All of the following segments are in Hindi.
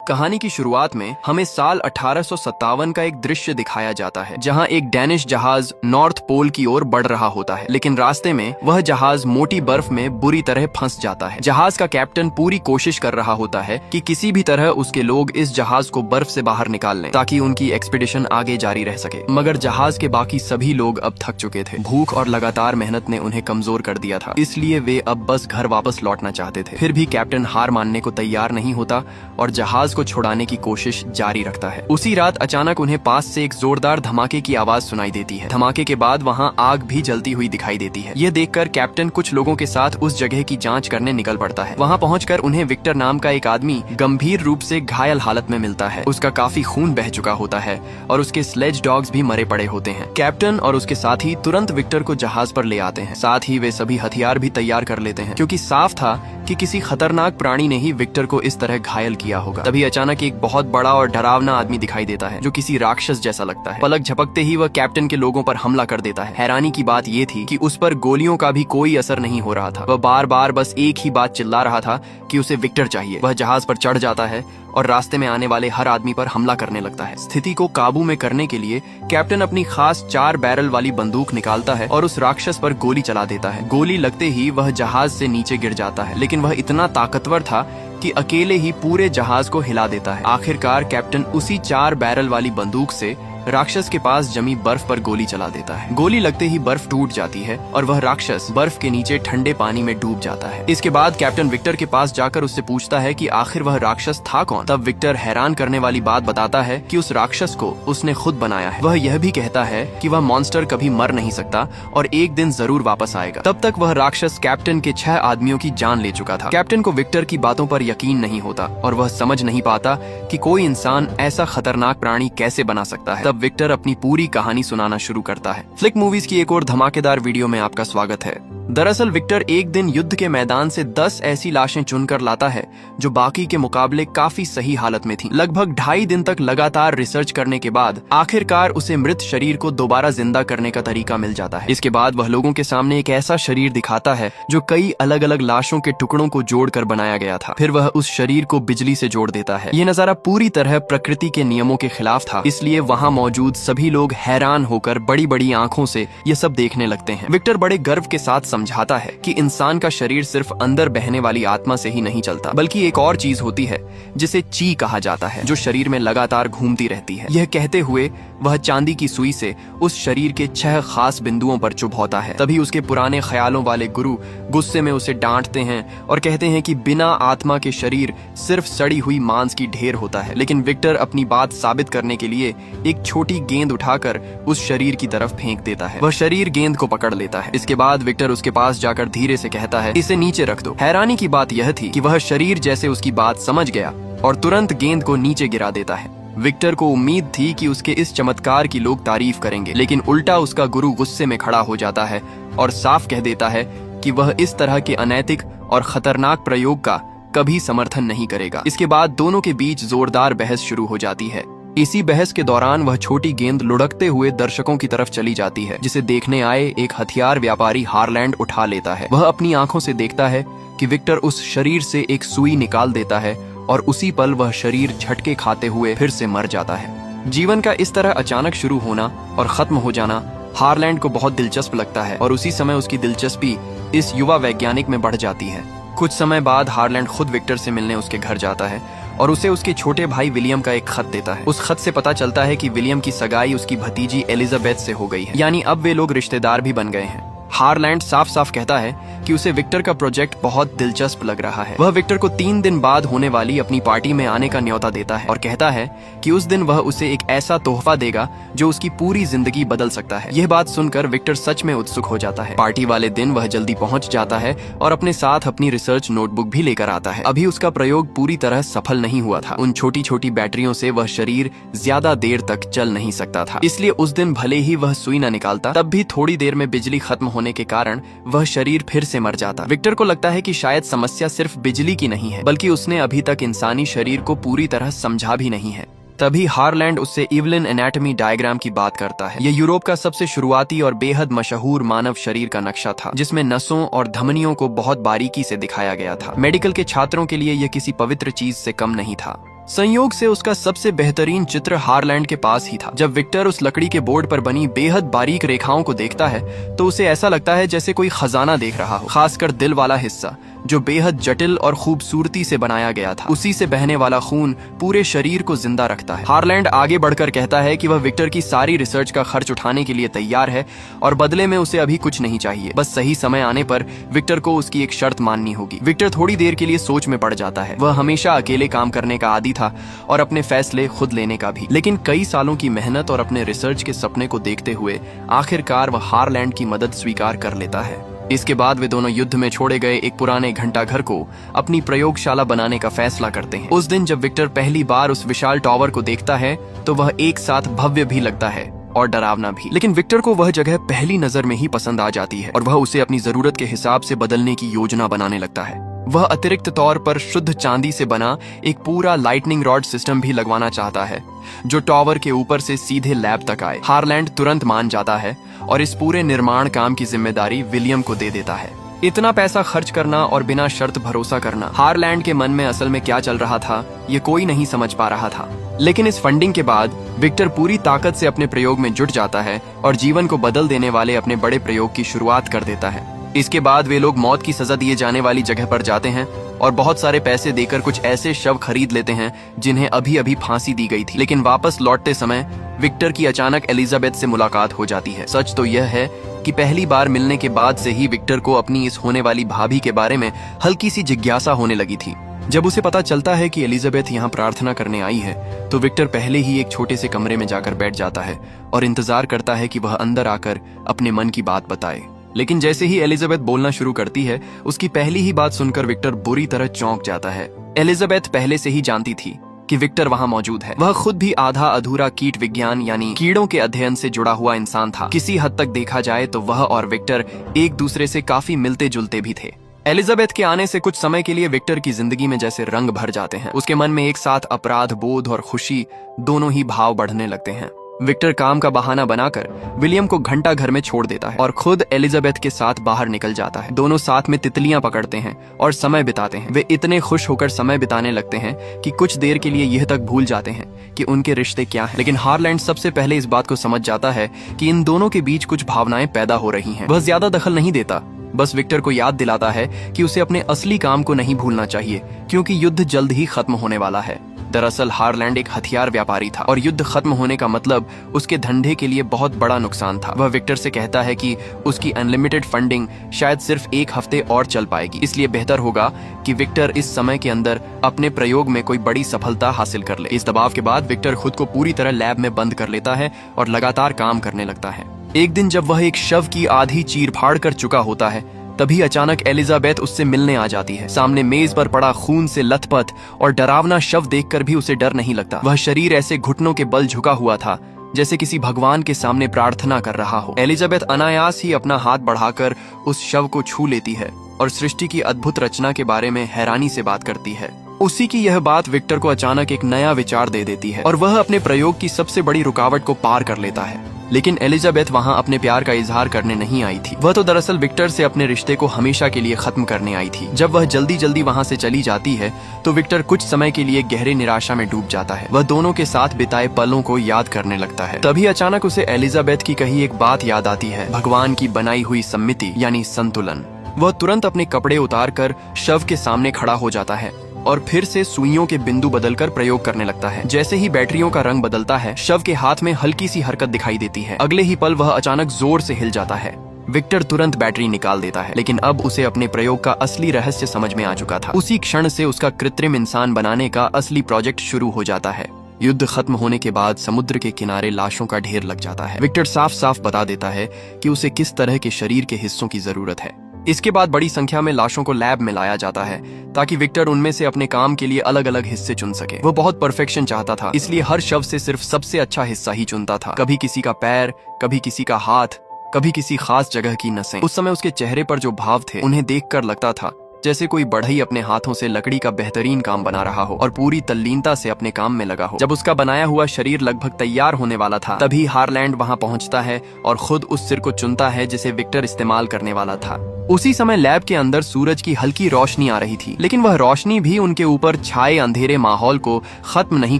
कहानी की शुरुआत में हमें साल 1857 का एक दृश्य दिखाया जाता है जहां एक डैनिश जहाज नॉर्थ पोल की ओर बढ़ रहा होता है, लेकिन रास्ते में वह जहाज मोटी बर्फ में बुरी तरह फंस जाता है। जहाज का कैप्टन पूरी कोशिश कर रहा होता है कि किसी भी तरह उसके लोग इस जहाज को बर्फ से बाहर निकाल लें ताकि उनकी एक्सपीडिशन आगे जारी रह सके, मगर जहाज के बाकी सभी लोग अब थक चुके थे। भूख और लगातार मेहनत ने उन्हें कमजोर कर दिया था, इसलिए वे अब बस घर वापस लौटना चाहते थे। फिर भी कैप्टन हार मानने को तैयार नहीं होता और जहाज को छुड़ाने की कोशिश जारी रखता है। उसी रात अचानक उन्हें पास से एक जोरदार धमाके की आवाज सुनाई देती है। धमाके के बाद वहां आग भी जलती हुई दिखाई देती है। यह देखकर कैप्टन कुछ लोगों के साथ उस जगह की जांच करने निकल पड़ता है। वहां पहुंचकर उन्हें विक्टर नाम का एक आदमी गंभीर रूप से घायल हालत में मिलता है। उसका काफी खून बह चुका होता है और उसके स्लेज डॉग्स भी मरे पड़े होते हैं। कैप्टन और उसके साथी तुरंत विक्टर को जहाज पर ले आते हैं। साथ ही वे सभी हथियार भी तैयार कर लेते हैं, क्योंकि साफ था कि किसी खतरनाक प्राणी ने ही विक्टर को इस तरह घायल किया होगा। तभी अचानक एक बहुत बड़ा और डरावना आदमी दिखाई देता है जो किसी राक्षस जैसा लगता है। पलक झपकते ही वह कैप्टन के लोगों पर हमला कर देता है। हैरानी की बात यह थी कि उस पर गोलियों का भी कोई असर नहीं हो रहा था। वह बार बार बस एक ही बात चिल्ला रहा था कि उसे विक्टर चाहिए। वह जहाज पर चढ़ जाता है और रास्ते में आने वाले हर आदमी पर हमला करने लगता है। स्थिति को काबू में करने के लिए कैप्टन अपनी खास 4 बैरल वाली बंदूक निकालता है और उस राक्षस पर गोली चला देता है। गोली लगते ही वह जहाज से नीचे गिर जाता है, लेकिन वह इतना ताकतवर था कि अकेले ही पूरे जहाज को हिला देता है। आखिरकार कैप्टन उसी 4 बैरल वाली बंदूक से राक्षस के पास जमी बर्फ पर गोली चला देता है। गोली लगते ही बर्फ टूट जाती है और वह राक्षस बर्फ के नीचे ठंडे पानी में डूब जाता है। इसके बाद कैप्टन विक्टर के पास जाकर उससे पूछता है कि आखिर वह राक्षस था कौन। तब विक्टर हैरान करने वाली बात बताता है कि उस राक्षस को उसने खुद बनाया है। वह यह भी कहता है कि वह मॉन्स्टर कभी मर नहीं सकता और एक दिन जरूर वापस आएगा। तब तक वह राक्षस कैप्टन के 6 आदमियों की जान ले चुका था। कैप्टन को विक्टर की बातों पर यकीन नहीं होता और वह समझ नहीं पाता कि कोई इंसान ऐसा खतरनाक प्राणी कैसे बना सकता है। विक्टर अपनी पूरी कहानी सुनाना शुरू करता है। फ्लिक मूवीज की एक और धमाकेदार वीडियो में आपका स्वागत है। दरअसल विक्टर एक दिन युद्ध के मैदान से 10 ऐसी लाशें चुनकर लाता है जो बाकी के मुकाबले काफी सही हालत में थीं। लगभग 2.5 दिन तक लगातार रिसर्च करने के बाद आखिरकार उसे मृत शरीर को दोबारा जिंदा करने का तरीका मिल जाता है। इसके बाद वह लोगों के सामने एक ऐसा शरीर दिखाता है जो कई अलग अलग लाशों के टुकड़ों को जोड़कर बनाया गया था। फिर वह उस शरीर को बिजली से जोड़ देता है। यह नजारा पूरी तरह प्रकृति के नियमों के खिलाफ था, इसलिए वहाँ मौजूद सभी लोग हैरान होकर बड़ी बड़ी आंखों से ये सब देखने लगते हैं। विक्टर बड़े गर्व के साथ समझाता है कि इंसान का शरीर सिर्फ अंदर बहने वाली आत्मा से ही नहीं चलता, बल्कि एक और चीज होती है जिसे ची कहा जाता है, जो शरीर में लगातार घूमती रहती है। यह कहते हुए वह चांदी की सुई से उस शरीर के 6 खास बिंदुओं पर चुभौता है। तभी उसके पुराने ख्यालों वाले गुरु गुस्से में उसे डांटते हैं और कहते हैं कि बिना आत्मा के शरीर सिर्फ सड़ी हुई मांस की ढेर होता है। लेकिन विक्टर अपनी बात साबित करने के लिए एक छोटी गेंद उठाकर उस शरीर की तरफ फेंक देता है। वह शरीर गेंद को पकड़ लेता है। इसके बाद विक्टर उसके पास जाकर धीरे से कहता है, इसे नीचे रख दो। हैरानी की बात यह थी कि वह शरीर जैसे उसकी बात समझ गया और तुरंत गेंद को नीचे गिरा देता है। विक्टर को उम्मीद थी कि उसके इस चमत्कार की लोग तारीफ करेंगे, लेकिन उल्टा उसका गुरु गुस्से में खड़ा हो जाता है और साफ कह देता है कि वह इस तरह के अनैतिक और खतरनाक प्रयोग का कभी समर्थन नहीं करेगा। इसके बाद दोनों के बीच जोरदार बहस शुरू हो जाती है। इसी बहस के दौरान वह छोटी गेंद लुढ़कते हुए दर्शकों की तरफ चली जाती है, जिसे देखने आए एक हथियार व्यापारी हारलैंड उठा लेता है। वह अपनी आंखों से देखता है कि विक्टर उस शरीर से एक सुई निकाल देता है और उसी पल वह शरीर झटके खाते हुए फिर से मर जाता है। जीवन का इस तरह अचानक शुरू होना और खत्म हो जाना हारलैंड को बहुत दिलचस्प लगता है और उसी समय उसकी दिलचस्पी इस युवा वैज्ञानिक में बढ़ जाती है। कुछ समय बाद हारलैंड खुद विक्टर से मिलने उसके घर जाता है और उसे उसके छोटे भाई विलियम का एक खत देता है। उस खत से पता चलता है कि विलियम की सगाई उसकी भतीजी एलिजाबेथ से हो गई है, यानी अब वे लोग रिश्तेदार भी बन गए हैं। हारलैंड साफ साफ कहता है कि उसे विक्टर का प्रोजेक्ट बहुत दिलचस्प लग रहा है। वह विक्टर को 3 दिन बाद होने वाली अपनी पार्टी में आने का न्योता देता है और कहता है कि उस दिन वह उसे एक ऐसा तोहफा देगा जो उसकी पूरी जिंदगी बदल सकता है। यह बात सुनकर विक्टर सच में उत्सुक हो जाता है। पार्टी वाले दिन वह जल्दी पहुंच जाता है और अपने साथ अपनी रिसर्च नोटबुक भी लेकर आता है। अभी उसका प्रयोग पूरी तरह सफल नहीं हुआ था। उन छोटी छोटी बैटरियों से वह शरीर ज्यादा देर तक चल नहीं सकता था, इसलिए उस दिन भले ही वह सुई न निकालता, तब भी थोड़ी देर में बिजली खत्म होने के कारण वह शरीर फिर से मर जाता। विक्टर को लगता है कि शायद समस्या सिर्फ बिजली की नहीं है, बल्कि उसने अभी तक इंसानी शरीर को पूरी तरह समझा भी नहीं है। तभी हारलैंड उससे इवलिन एनाटॉमी डायग्राम की बात करता है। यह यूरोप का सबसे शुरुआती और बेहद मशहूर मानव शरीर का नक्शा था, जिसमें नसों और धमनियों को बहुत बारीकी से दिखाया गया था। मेडिकल के छात्रों के लिए यह किसी पवित्र चीज से कम नहीं था। संयोग से उसका सबसे बेहतरीन चित्र हारलैंड के पास ही था। जब विक्टर उस लकड़ी के बोर्ड पर बनी बेहद बारीक रेखाओं को देखता है तो उसे ऐसा लगता है जैसे कोई खजाना देख रहा हो, खासकर दिल वाला हिस्सा जो बेहद जटिल और खूबसूरती से बनाया गया था। उसी से बहने वाला खून पूरे शरीर को जिंदा रखता है। हारलैंड आगे बढ़कर कहता है कि वह विक्टर की सारी रिसर्च का खर्च उठाने के लिए तैयार है और बदले में उसे अभी कुछ नहीं चाहिए, बस सही समय आने पर विक्टर को उसकी एक शर्त माननी होगी। विक्टर थोड़ी देर के लिए सोच में पड़ जाता है। वह हमेशा अकेले काम करने का आदी था और अपने फैसले खुद लेने का भी, लेकिन कई सालों की मेहनत और अपने रिसर्च के सपने को देखते हुए आखिरकार वह हारलैंड की मदद स्वीकार कर लेता है। इसके बाद वे दोनों युद्ध में छोड़े गए एक पुराने घंटा घर को अपनी प्रयोगशाला बनाने का फैसला करते हैं। उस दिन जब विक्टर पहली बार उस विशाल टावर को देखता है तो वह एक साथ भव्य भी लगता है और डरावना भी, लेकिन विक्टर को वह जगह पहली नजर में ही पसंद आ जाती है और वह उसे अपनी जरूरत के हिसाब से बदलने की योजना बनाने लगता है। वह अतिरिक्त तौर पर शुद्ध चांदी से बना एक पूरा लाइटनिंग रॉड सिस्टम भी लगवाना चाहता है जो टावर के ऊपर से सीधे लैब तक आए। हारलैंड तुरंत मान जाता है और इस पूरे निर्माण काम की जिम्मेदारी विलियम को दे देता है। इतना पैसा खर्च करना और बिना शर्त भरोसा करना, हारलैंड के मन में असल में क्या चल रहा था ये कोई नहीं समझ पा रहा था। लेकिन इस फंडिंग के बाद विक्टर पूरी ताकत से अपने प्रयोग में जुट जाता है और जीवन को बदल देने वाले अपने बड़े प्रयोग की शुरुआत कर देता है। इसके बाद वे लोग मौत की सजा दिए जाने वाली जगह पर जाते हैं और बहुत सारे पैसे देकर कुछ ऐसे शव खरीद लेते हैं जिन्हें अभी अभी फांसी दी गई थी। लेकिन वापस लौटते समय विक्टर की अचानक एलिजाबेथ से मुलाकात हो जाती है। सच तो यह है कि पहली बार मिलने के बाद से ही विक्टर को अपनी इस होने वाली भाभी के बारे में हल्की सी जिज्ञासा होने लगी थी। जब उसे पता चलता है कि एलिजाबेथ यहाँ प्रार्थना करने आई है तो विक्टर पहले ही एक छोटे से कमरे में जाकर बैठ जाता है और इंतजार करता है कि वह अंदर आकर अपने मन की बात बताए। लेकिन जैसे ही एलिजाबेथ बोलना शुरू करती है उसकी पहली ही बात सुनकर विक्टर बुरी तरह चौंक जाता है। एलिजाबेथ पहले से ही जानती थी कि विक्टर वहां मौजूद है। वह खुद भी आधा अधूरा कीट विज्ञान यानी कीड़ों के अध्ययन से जुड़ा हुआ इंसान था। किसी हद तक देखा जाए तो वह और विक्टर एक दूसरे से काफी मिलते जुलते भी थे। एलिजाबेथ के आने से कुछ समय के लिए विक्टर की जिंदगी में जैसे रंग भर जाते हैं। उसके मन में एक साथ अपराध बोध और खुशी दोनों ही भाव बढ़ने लगते हैं। विक्टर काम का बहाना बनाकर विलियम को घंटा घर में छोड़ देता है और खुद एलिजाबेथ के साथ बाहर निकल जाता है। दोनों साथ में तितलियां पकड़ते हैं और समय बिताते हैं। वे इतने खुश होकर समय बिताने लगते हैं कि कुछ देर के लिए यह तक भूल जाते हैं कि उनके रिश्ते क्या हैं। लेकिन हारलैंड सबसे पहले इस बात को समझ जाता है कि इन दोनों के बीच कुछ भावनाएं पैदा हो रही हैं। वह ज्यादा दखल नहीं देता, बस विक्टर को याद दिलाता है कि उसे अपने असली काम को नहीं भूलना चाहिए क्योंकि युद्ध जल्द ही खत्म होने वाला है। दरअसल हारलैंड एक हथियार व्यापारी था और युद्ध खत्म होने का मतलब उसके धंधे के लिए बहुत बड़ा नुकसान था। वह विक्टर से कहता है कि उसकी अनलिमिटेड फंडिंग शायद सिर्फ एक हफ्ते और चल पाएगी, इसलिए बेहतर होगा कि विक्टर इस समय के अंदर अपने प्रयोग में कोई बड़ी सफलता हासिल कर ले। इस दबाव के बाद विक्टर खुद को पूरी तरह लैब में बंद कर लेता है और लगातार काम करने लगता है। एक दिन जब वह एक शव की आधी चीर फाड़ कर चुका होता है तभी अचानक एलिजाबेथ उससे मिलने आ जाती है। सामने मेज पर पड़ा खून से लथपथ और डरावना शव देखकर भी उसे डर नहीं लगता। वह शरीर ऐसे घुटनों के बल झुका हुआ था जैसे किसी भगवान के सामने प्रार्थना कर रहा हो। एलिजाबेथ अनायास ही अपना हाथ बढ़ाकर उस शव को छू लेती है और सृष्टि की अद्भुत रचना के बारे में हैरानी से बात करती है। उसी की यह बात विक्टर को अचानक एक नया विचार दे देती है और वह अपने प्रयोग की सबसे बड़ी रुकावट को पार कर लेता है। लेकिन एलिजाबेथ वहां अपने प्यार का इजहार करने नहीं आई थी। वह तो दरअसल विक्टर से अपने रिश्ते को हमेशा के लिए खत्म करने आई थी। जब वह जल्दी जल्दी वहां से चली जाती है तो विक्टर कुछ समय के लिए गहरे निराशा में डूब जाता है। वह दोनों के साथ बिताए पलों को याद करने लगता है। तभी अचानक उसे एलिजाबेथ की कही एक बात याद आती है, भगवान की बनाई हुई सम्मिति यानी संतुलन। वह तुरंत अपने कपड़े उतार कर शव के सामने खड़ा हो जाता है और फिर से सुइयों के बिंदु बदलकर प्रयोग करने लगता है। जैसे ही बैटरियों का रंग बदलता है शव के हाथ में हल्की सी हरकत दिखाई देती है। अगले ही पल वह अचानक जोर से हिल जाता है। विक्टर तुरंत बैटरी निकाल देता है, लेकिन अब उसे अपने प्रयोग का असली रहस्य समझ में आ चुका था। उसी क्षण से उसका कृत्रिम इंसान बनाने का असली प्रोजेक्ट शुरू हो जाता है। युद्ध खत्म होने के बाद समुद्र के किनारे लाशों का ढेर लग जाता है। विक्टर साफ साफ बता देता है कि उसे किस तरह के शरीर के हिस्सों की जरूरत है। इसके बाद बड़ी संख्या में लाशों को लैब में लाया जाता है ताकि विक्टर उनमें से अपने काम के लिए अलग अलग हिस्से चुन सके। वो बहुत परफेक्शन चाहता था, इसलिए हर शव से सिर्फ सबसे अच्छा हिस्सा ही चुनता था। कभी किसी का पैर, कभी किसी का हाथ, कभी किसी खास जगह की नसें। उस समय उसके चेहरे पर जो भाव थे उन्हें देखकर लगता था जैसे कोई बढ़ई अपने हाथों से लकड़ी का बेहतरीन काम बना रहा हो और पूरी तल्लीनता से अपने काम में लगा हो। जब उसका बनाया हुआ शरीर लगभग तैयार होने वाला था तभी हारलैंड वहां पहुंचता है और खुद उस सिर को चुनता है जिसे विक्टर इस्तेमाल करने वाला था। उसी समय लैब के अंदर सूरज की हल्की रोशनी आ रही थी, लेकिन वह रोशनी भी उनके ऊपर छाए अंधेरे माहौल को खत्म नहीं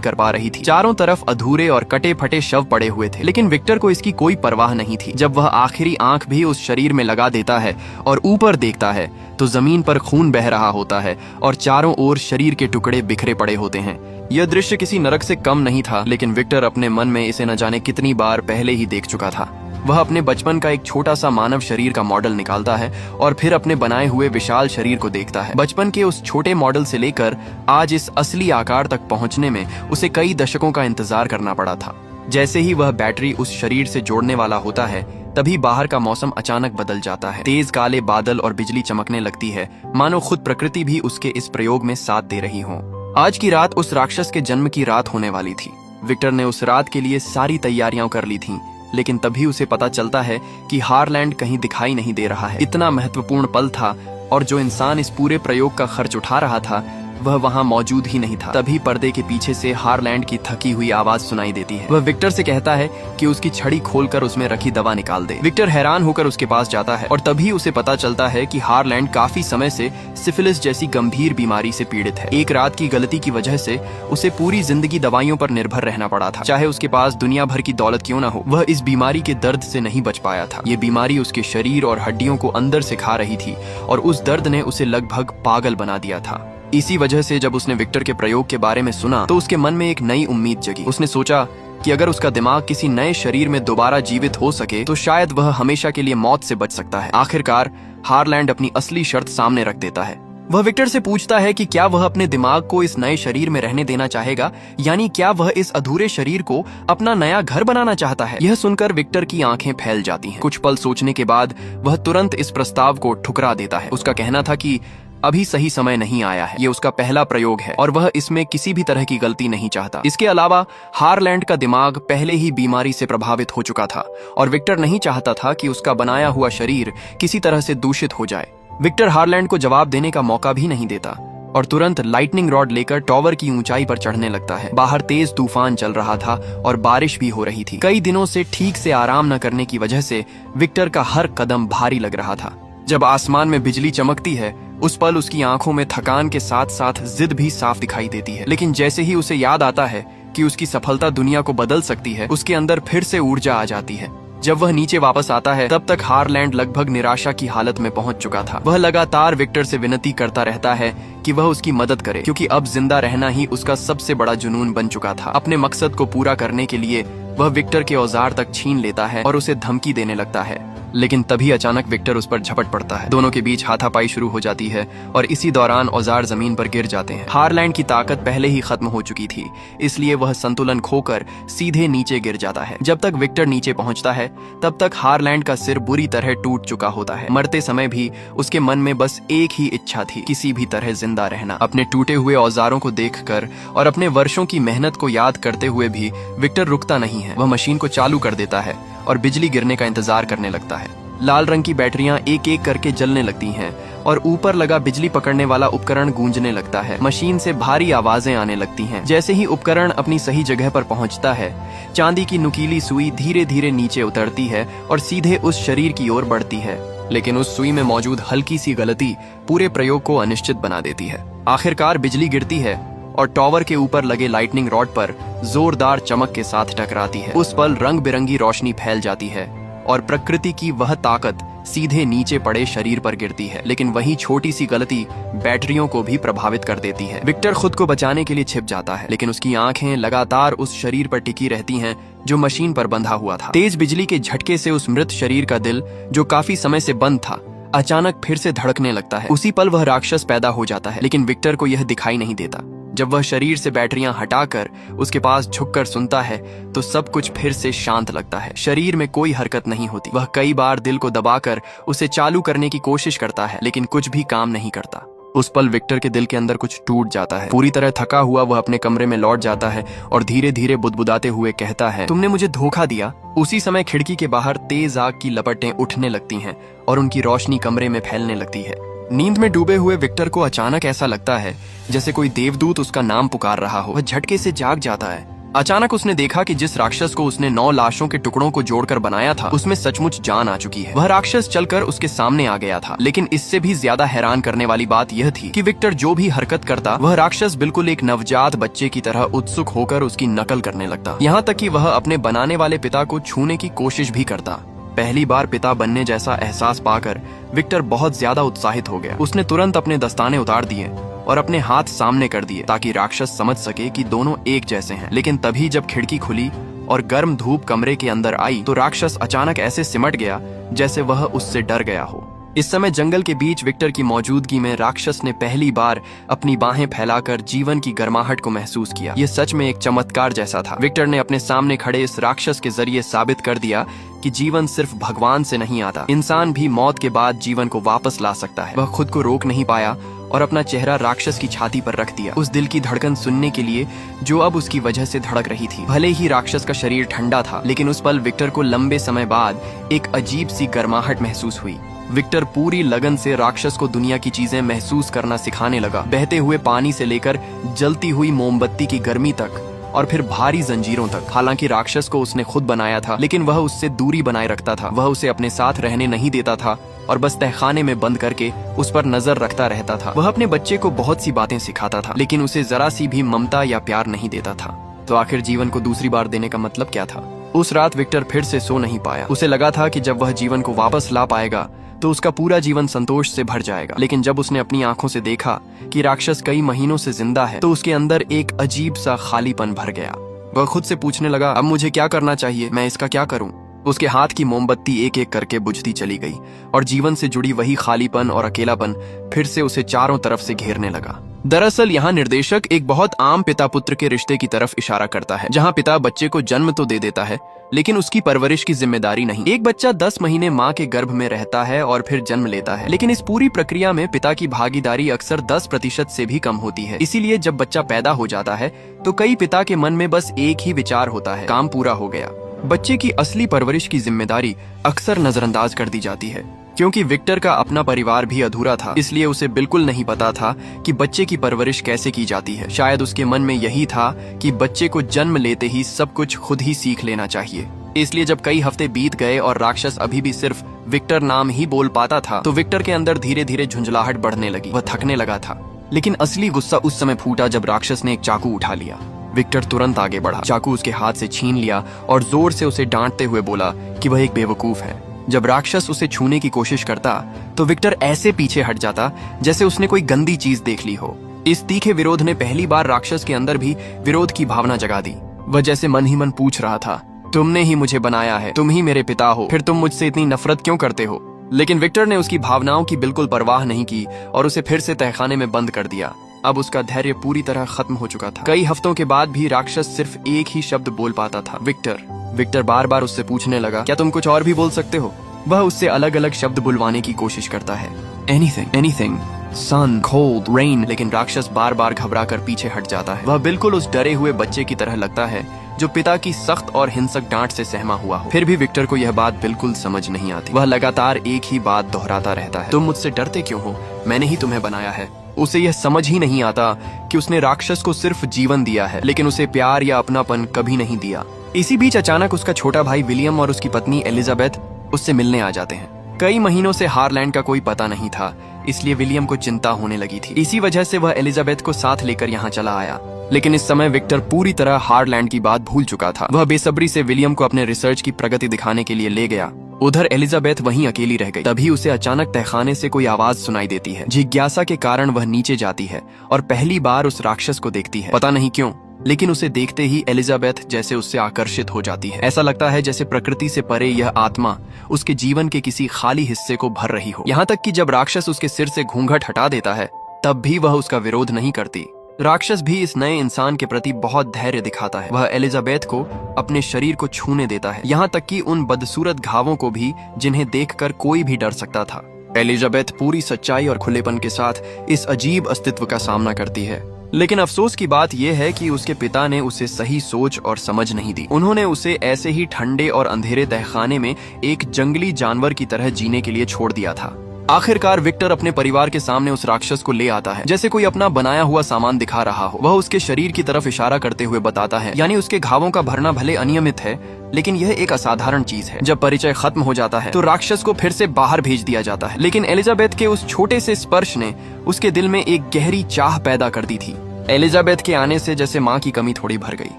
कर पा रही थी। चारों तरफ अधूरे और कटे फटे शव पड़े हुए थे, लेकिन विक्टर को इसकी कोई परवाह नहीं थी। जब वह आखिरी आंख भी उस शरीर में लगा देता है और ऊपर देखता है तो जमीन पर खून बह रहा होता है और चारों ओर शरीर के टुकड़े बिखरे पड़े होते हैं। यह दृश्य किसी नरक से कम नहीं था, लेकिन विक्टर अपने मन में इसे न जाने कितनी बार पहले ही देख चुका था। वह अपने बचपन का एक छोटा सा मानव शरीर का मॉडल निकालता है और फिर अपने बनाए हुए विशाल शरीर को देखता है। बचपन के उस छोटे मॉडल से लेकर आज इस असली आकार तक पहुंचने में उसे कई दशकों का इंतजार करना पड़ा था। जैसे ही वह बैटरी उस शरीर से जोड़ने वाला होता है, तभी बाहर का मौसम अचानक बदल जाता है। तेज काले बादल और बिजली चमकने लगती है, मानो खुद प्रकृति भी उसके इस प्रयोग में साथ दे रही हो। आज की रात उस राक्षस के जन्म की रात होने वाली थी। विक्टर ने उस रात के लिए सारी तैयारियां कर ली थीं, लेकिन तभी उसे पता चलता है कि हारलैंड कहीं दिखाई नहीं दे रहा है। इतना महत्वपूर्ण पल था और जो इंसान इस पूरे प्रयोग का खर्च उठा रहा था वह वहां मौजूद ही नहीं था। तभी पर्दे के पीछे से हारलैंड की थकी हुई आवाज सुनाई देती है। वह विक्टर से कहता है कि उसकी छड़ी खोलकर उसमें रखी दवा निकाल दे। विक्टर हैरान होकर उसके पास जाता है और तभी उसे पता चलता है कि हारलैंड काफी समय से सिफिलिस जैसी गंभीर बीमारी से पीड़ित है। एक रात की गलती की वजह से उसे पूरी जिंदगी दवाइयों पर निर्भर रहना पड़ा था। चाहे उसके पास दुनिया भर की दौलत क्यों न हो, वह इस बीमारी के दर्द से नहीं बच पाया था। ये बीमारी उसके शरीर और हड्डियों को अंदर से खा रही थी और उस दर्द ने उसे लगभग पागल बना दिया था। इसी वजह से जब उसने विक्टर के प्रयोग के बारे में सुना तो उसके मन में एक नई उम्मीद जगी। उसने सोचा कि अगर उसका दिमाग किसी नए शरीर में दोबारा जीवित हो सके तो शायद वह हमेशा के लिए मौत से बच सकता है। आखिरकार हारलैंड अपनी असली शर्त सामने रख देता है। वह विक्टर से पूछता है कि क्या वह अपने दिमाग को इस नए शरीर में रहने देना चाहेगा, यानी क्या वह इस अधूरे शरीर को अपना नया घर बनाना चाहता है। यह सुनकर विक्टर की आंखें फैल जाती हैं। कुछ पल सोचने के बाद वह तुरंत इस प्रस्ताव को ठुकरा देता है। उसका कहना था कि अभी सही समय नहीं आया है, ये उसका पहला प्रयोग है और वह इसमें किसी भी तरह की गलती नहीं चाहता। इसके अलावा हारलैंड का दिमाग पहले ही बीमारी से प्रभावित हो चुका था और विक्टर नहीं चाहता था कि उसका बनाया हुआ शरीर किसी तरह से दूषित हो जाए। विक्टर हारलैंड को जवाब देने का मौका भी नहीं देता और तुरंत लाइटनिंग रॉड लेकर टॉवर की ऊंचाई पर चढ़ने लगता है। बाहर तेज तूफान चल रहा था और बारिश भी हो रही थी। कई दिनों से ठीक से आराम न करने की वजह से विक्टर का हर कदम भारी लग रहा था। जब आसमान में बिजली चमकती है उस पल उसकी आंखों में थकान के साथ साथ जिद भी साफ दिखाई देती है, लेकिन जैसे ही उसे याद आता है कि उसकी सफलता दुनिया को बदल सकती है, उसके अंदर फिर से ऊर्जा आ जाती है। जब वह नीचे वापस आता है तब तक हारलैंड लगभग निराशा की हालत में पहुंच चुका था। वह लगातार विक्टर से विनती करता रहता है कि वह उसकी मदद करे, क्योंकि अब जिंदा रहना ही उसका सबसे बड़ा जुनून बन चुका था। अपने मकसद को पूरा करने के लिए वह विक्टर के औजार तक छीन लेता है और उसे धमकी देने लगता है, लेकिन तभी अचानक विक्टर उस पर झपट पड़ता है। दोनों के बीच हाथापाई शुरू हो जाती है और इसी दौरान औजार जमीन पर गिर जाते हैं। हारलैंड की ताकत पहले ही खत्म हो चुकी थी, इसलिए वह संतुलन खोकर सीधे नीचे गिर जाता है। जब तक विक्टर नीचे पहुंचता है तब तक हारलैंड का सिर बुरी तरह टूट चुका होता है। मरते समय भी उसके मन में बस एक ही इच्छा थी, किसी भी तरह जिंदा रहना। अपने टूटे हुए औजारों को देखकर और अपने वर्षों की मेहनत को याद करते हुए भी विक्टर रुकता नहीं है। वह मशीन को चालू कर देता है और बिजली गिरने का इंतजार करने लगता है। लाल रंग की बैटरियां एक एक करके जलने लगती हैं और ऊपर लगा बिजली पकड़ने वाला उपकरण गूंजने लगता है। मशीन से भारी आवाजें आने लगती हैं। जैसे ही उपकरण अपनी सही जगह पर पहुंचता है, चांदी की नुकीली सुई धीरे धीरे नीचे उतरती है और सीधे उस शरीर की ओर बढ़ती है, लेकिन उस सुई में मौजूद हल्की सी गलती पूरे प्रयोग को अनिश्चित बना देती है। आखिरकार बिजली गिरती है और टॉवर के ऊपर लगे लाइटनिंग रॉड पर जोरदार चमक के साथ टकराती है। उस पल रंग बिरंगी रोशनी फैल जाती है और प्रकृति की वह ताकत सीधे नीचे पड़े शरीर पर गिरती है, लेकिन वही छोटी सी गलती बैटरियों को भी प्रभावित कर देती है। विक्टर खुद को बचाने के लिए छिप जाता है, लेकिन उसकी आंखें लगातार उस शरीर पर टिकी रहती हैं जो मशीन पर बंधा हुआ था। तेज बिजली के झटके से उस मृत शरीर का दिल, जो काफी समय से बंद था, अचानक फिर से धड़कने लगता है। उसी पल वह राक्षस पैदा हो जाता है, लेकिन विक्टर को यह दिखाई नहीं देता। जब वह शरीर से बैटरियां हटाकर उसके पास झुककर सुनता है तो सब कुछ फिर से शांत लगता है। शरीर में कोई हरकत नहीं होती। वह कई बार दिल को दबाकर उसे चालू करने की कोशिश करता है, लेकिन कुछ भी काम नहीं करता। उस पल विक्टर के दिल के अंदर कुछ टूट जाता है। पूरी तरह थका हुआ वह अपने कमरे में लौट जाता है और धीरे धीरे बुदबुदाते हुए कहता है, तुमने मुझे धोखा दिया। उसी समय खिड़की के बाहर तेज आग की लपटें उठने लगती हैं और उनकी रोशनी कमरे में फैलने लगती है। नींद में डूबे हुए विक्टर को अचानक ऐसा लगता है जैसे कोई देवदूत उसका नाम पुकार रहा हो। वह झटके से जाग जाता है, अचानक उसने देखा कि जिस राक्षस को उसने 9 लाशों के टुकड़ों को जोड़कर बनाया था उसमें सचमुच जान आ चुकी है। वह राक्षस चलकर उसके सामने आ गया था, लेकिन इससे भी ज्यादा हैरान करने वाली बात यह थी कि विक्टर जो भी हरकत करता वह राक्षस बिल्कुल एक नवजात बच्चे की तरह उत्सुक होकर उसकी नकल करने लगता। यहाँ तक कि वह अपने बनाने वाले पिता को छूने की कोशिश भी करता। पहली बार पिता बनने जैसा एहसास पाकर विक्टर बहुत ज्यादा उत्साहित हो गया। उसने तुरंत अपने दस्ताने उतार दिए और अपने हाथ सामने कर दिए ताकि राक्षस समझ सके कि दोनों एक जैसे हैं। लेकिन तभी जब खिड़की खुली और गर्म धूप कमरे के अंदर आई तो राक्षस अचानक ऐसे सिमट गया जैसे वह उससे डर गया हो। इस समय जंगल के बीच विक्टर की मौजूदगी में राक्षस ने पहली बार अपनी बाहें फैलाकर जीवन की गर्माहट को महसूस किया। ये सच में एक चमत्कार जैसा था। विक्टर ने अपने सामने खड़े इस राक्षस के जरिए साबित कर दिया कि जीवन सिर्फ भगवान से नहीं आता, इंसान भी मौत के बाद जीवन को वापस ला सकता है। वह खुद को रोक नहीं पाया और अपना चेहरा राक्षस की छाती पर रख दिया, उस दिल की धड़कन सुनने के लिए जो अब उसकी वजह से धड़क रही थी। भले ही राक्षस का शरीर ठंडा था, लेकिन उस पल विक्टर को लंबे समय बाद एक अजीब सी गर्माहट महसूस हुई। विक्टर पूरी लगन से राक्षस को दुनिया की चीजें महसूस करना सिखाने लगा, बहते हुए पानी से लेकर जलती हुई मोमबत्ती की गर्मी तक और फिर भारी जंजीरों तक। हालांकि राक्षस को उसने खुद बनाया था, लेकिन वह उससे दूरी बनाए रखता था। वह उसे अपने साथ रहने नहीं देता था और बस तहखाने में बंद करके उस पर नजर रखता रहता था। वह अपने बच्चे को बहुत सी बातें सिखाता था, लेकिन उसे जरा सी भी ममता या प्यार नहीं देता था। तो आखिर जीवन को दूसरी बार देने का मतलब क्या था? उस रात विक्टर फिर से सो नहीं पाया। उसे लगा था कि जब वह जीवन को वापस ला पाएगा तो उसका पूरा जीवन संतोष से भर जाएगा। लेकिन जब उसने अपनी आंखों से देखा कि राक्षस कई महीनों से जिंदा है तो उसके अंदर एक अजीब सा खालीपन भर गया। वह खुद से पूछने लगा, अब मुझे क्या करना चाहिए? मैं इसका क्या करूं? उसके हाथ की मोमबत्ती एक एक करके बुझती चली गई और जीवन से जुड़ी वही खालीपन और अकेलापन फिर से उसे चारों तरफ से घेरने लगा। दरअसल यहाँ निर्देशक एक बहुत आम पिता पुत्र के रिश्ते की तरफ इशारा करता है, जहाँ पिता बच्चे को जन्म तो दे देता है लेकिन उसकी परवरिश की जिम्मेदारी नहीं। एक बच्चा 10 महीने माँ के गर्भ में रहता है और फिर जन्म लेता है, लेकिन इस पूरी प्रक्रिया में पिता की भागीदारी अक्सर 10% से भी कम होती है। इसीलिए जब बच्चा पैदा हो जाता है तो कई पिता के मन में बस एक ही विचार होता है, काम पूरा हो गया। बच्चे की असली परवरिश की जिम्मेदारी अक्सर नजरअंदाज कर दी जाती है। क्योंकि विक्टर का अपना परिवार भी अधूरा था, इसलिए उसे बिल्कुल नहीं पता था कि बच्चे की परवरिश कैसे की जाती है। शायद उसके मन में यही था कि बच्चे को जन्म लेते ही सब कुछ खुद ही सीख लेना चाहिए। इसलिए जब कई हफ्ते बीत गए और राक्षस अभी भी सिर्फ विक्टर नाम ही बोल पाता था तो विक्टर के अंदर धीरे धीरे झुंझलाहट बढ़ने लगी। वह थकने लगा था। लेकिन असली गुस्सा उस समय फूटा जब राक्षस ने एक चाकू उठा लिया। विक्टर तुरंत आगे बढ़ा, चाकू उसके हाथ से छीन लिया और जोर से उसे डांटते हुए बोला कि वह एक बेवकूफ है। जब राक्षस उसे छूने की कोशिश करता तो विक्टर ऐसे पीछे हट जाता जैसे उसने कोई गंदी चीज देख ली हो। इस तीखे विरोध ने पहली बार राक्षस के अंदर भी विरोध की भावना जगा दी। वह जैसे मन ही मन पूछ रहा था, तुमने ही मुझे बनाया है, तुम ही मेरे पिता हो, फिर तुम मुझसे इतनी नफरत क्यों करते हो? लेकिन विक्टर ने उसकी भावनाओं की बिल्कुल परवाह नहीं की और उसे फिर से तहखाने में बंद कर दिया। अब उसका धैर्य पूरी तरह खत्म हो चुका था। कई हफ्तों के बाद भी राक्षस सिर्फ एक ही शब्द बोल पाता था, विक्टर। विक्टर बार बार उससे पूछने लगा, क्या तुम कुछ और भी बोल सकते हो? वह उससे अलग अलग शब्द बुलवाने की कोशिश करता है, एनीथिंग, एनीथिंग, सन, कोल्ड, रेन, लेकिन राक्षस बार बार घबरा कर पीछे हट जाता है। वह बिल्कुल उस डरे हुए बच्चे की तरह लगता है जो पिता की सख्त और हिंसक डांट से सहमा हुआ हो। फिर भी विक्टर को यह बात बिल्कुल समझ नहीं आती। वह लगातार एक ही बात दोहराता रहता है, तुम मुझसे डरते क्यों हो? मैंने ही तुम्हें बनाया है। उसे यह समझ ही नहीं आता कि उसने राक्षस को सिर्फ जीवन दिया है, लेकिन उसे प्यार या अपनापन कभी नहीं दिया। इसी बीच अचानक उसका छोटा भाई विलियम और उसकी पत्नी एलिजाबेथ उससे मिलने आ जाते हैं। कई महीनों से हारलैंड का कोई पता नहीं था, इसलिए विलियम को चिंता होने लगी थी। इसी वजह से वह एलिजाबेथ को साथ लेकर यहाँ चला आया। लेकिन इस समय विक्टर पूरी तरह हारलैंड की बात भूल चुका था। वह बेसब्री से विलियम को अपने रिसर्च की प्रगति दिखाने के लिए ले गया। उधर एलिजाबेथ वहीं अकेली रह गई। तभी उसे अचानक तहखाने से कोई आवाज सुनाई देती है। जिज्ञासा के कारण वह नीचे जाती है और पहली बार उस राक्षस को देखती है। पता नहीं क्यों, लेकिन उसे देखते ही एलिजाबेथ जैसे उससे आकर्षित हो जाती है। ऐसा लगता है जैसे प्रकृति से परे यह आत्मा उसके जीवन के किसी खाली हिस्से को भर रही हो। यहाँ तक कि जब राक्षस उसके सिर से घूंघट हटा देता है तब भी वह उसका विरोध नहीं करती। राक्षस भी इस नए इंसान के प्रति बहुत धैर्य दिखाता है। वह एलिजाबेथ को अपने शरीर को छूने देता है, यहाँ तक कि उन बदसूरत घावों को भी जिन्हें देखकर कोई भी डर सकता था। एलिजाबेथ पूरी सच्चाई और खुलेपन के साथ इस अजीब अस्तित्व का सामना करती है। लेकिन अफसोस की बात यह है कि उसके पिता ने उसे सही सोच और समझ नहीं दी। उन्होंने उसे ऐसे ही ठंडे और अंधेरे तहखाने में एक जंगली जानवर की तरह जीने के लिए छोड़ दिया था। आखिरकार विक्टर अपने परिवार के सामने उस राक्षस को ले आता है, जैसे कोई अपना बनाया हुआ सामान दिखा रहा हो। वह उसके शरीर की तरफ इशारा करते हुए बताता है, यानी उसके घावों का भरना भले अनियमित है, लेकिन यह एक असाधारण चीज है। जब परिचय खत्म हो जाता है तो राक्षस को फिर से बाहर भेज दिया जाता है, लेकिन एलिजाबेथ के उस छोटे से स्पर्श ने उसके दिल में एक गहरी चाह पैदा कर दी थी। एलिजाबेथ के आने से जैसे माँ की कमी थोड़ी भर गई।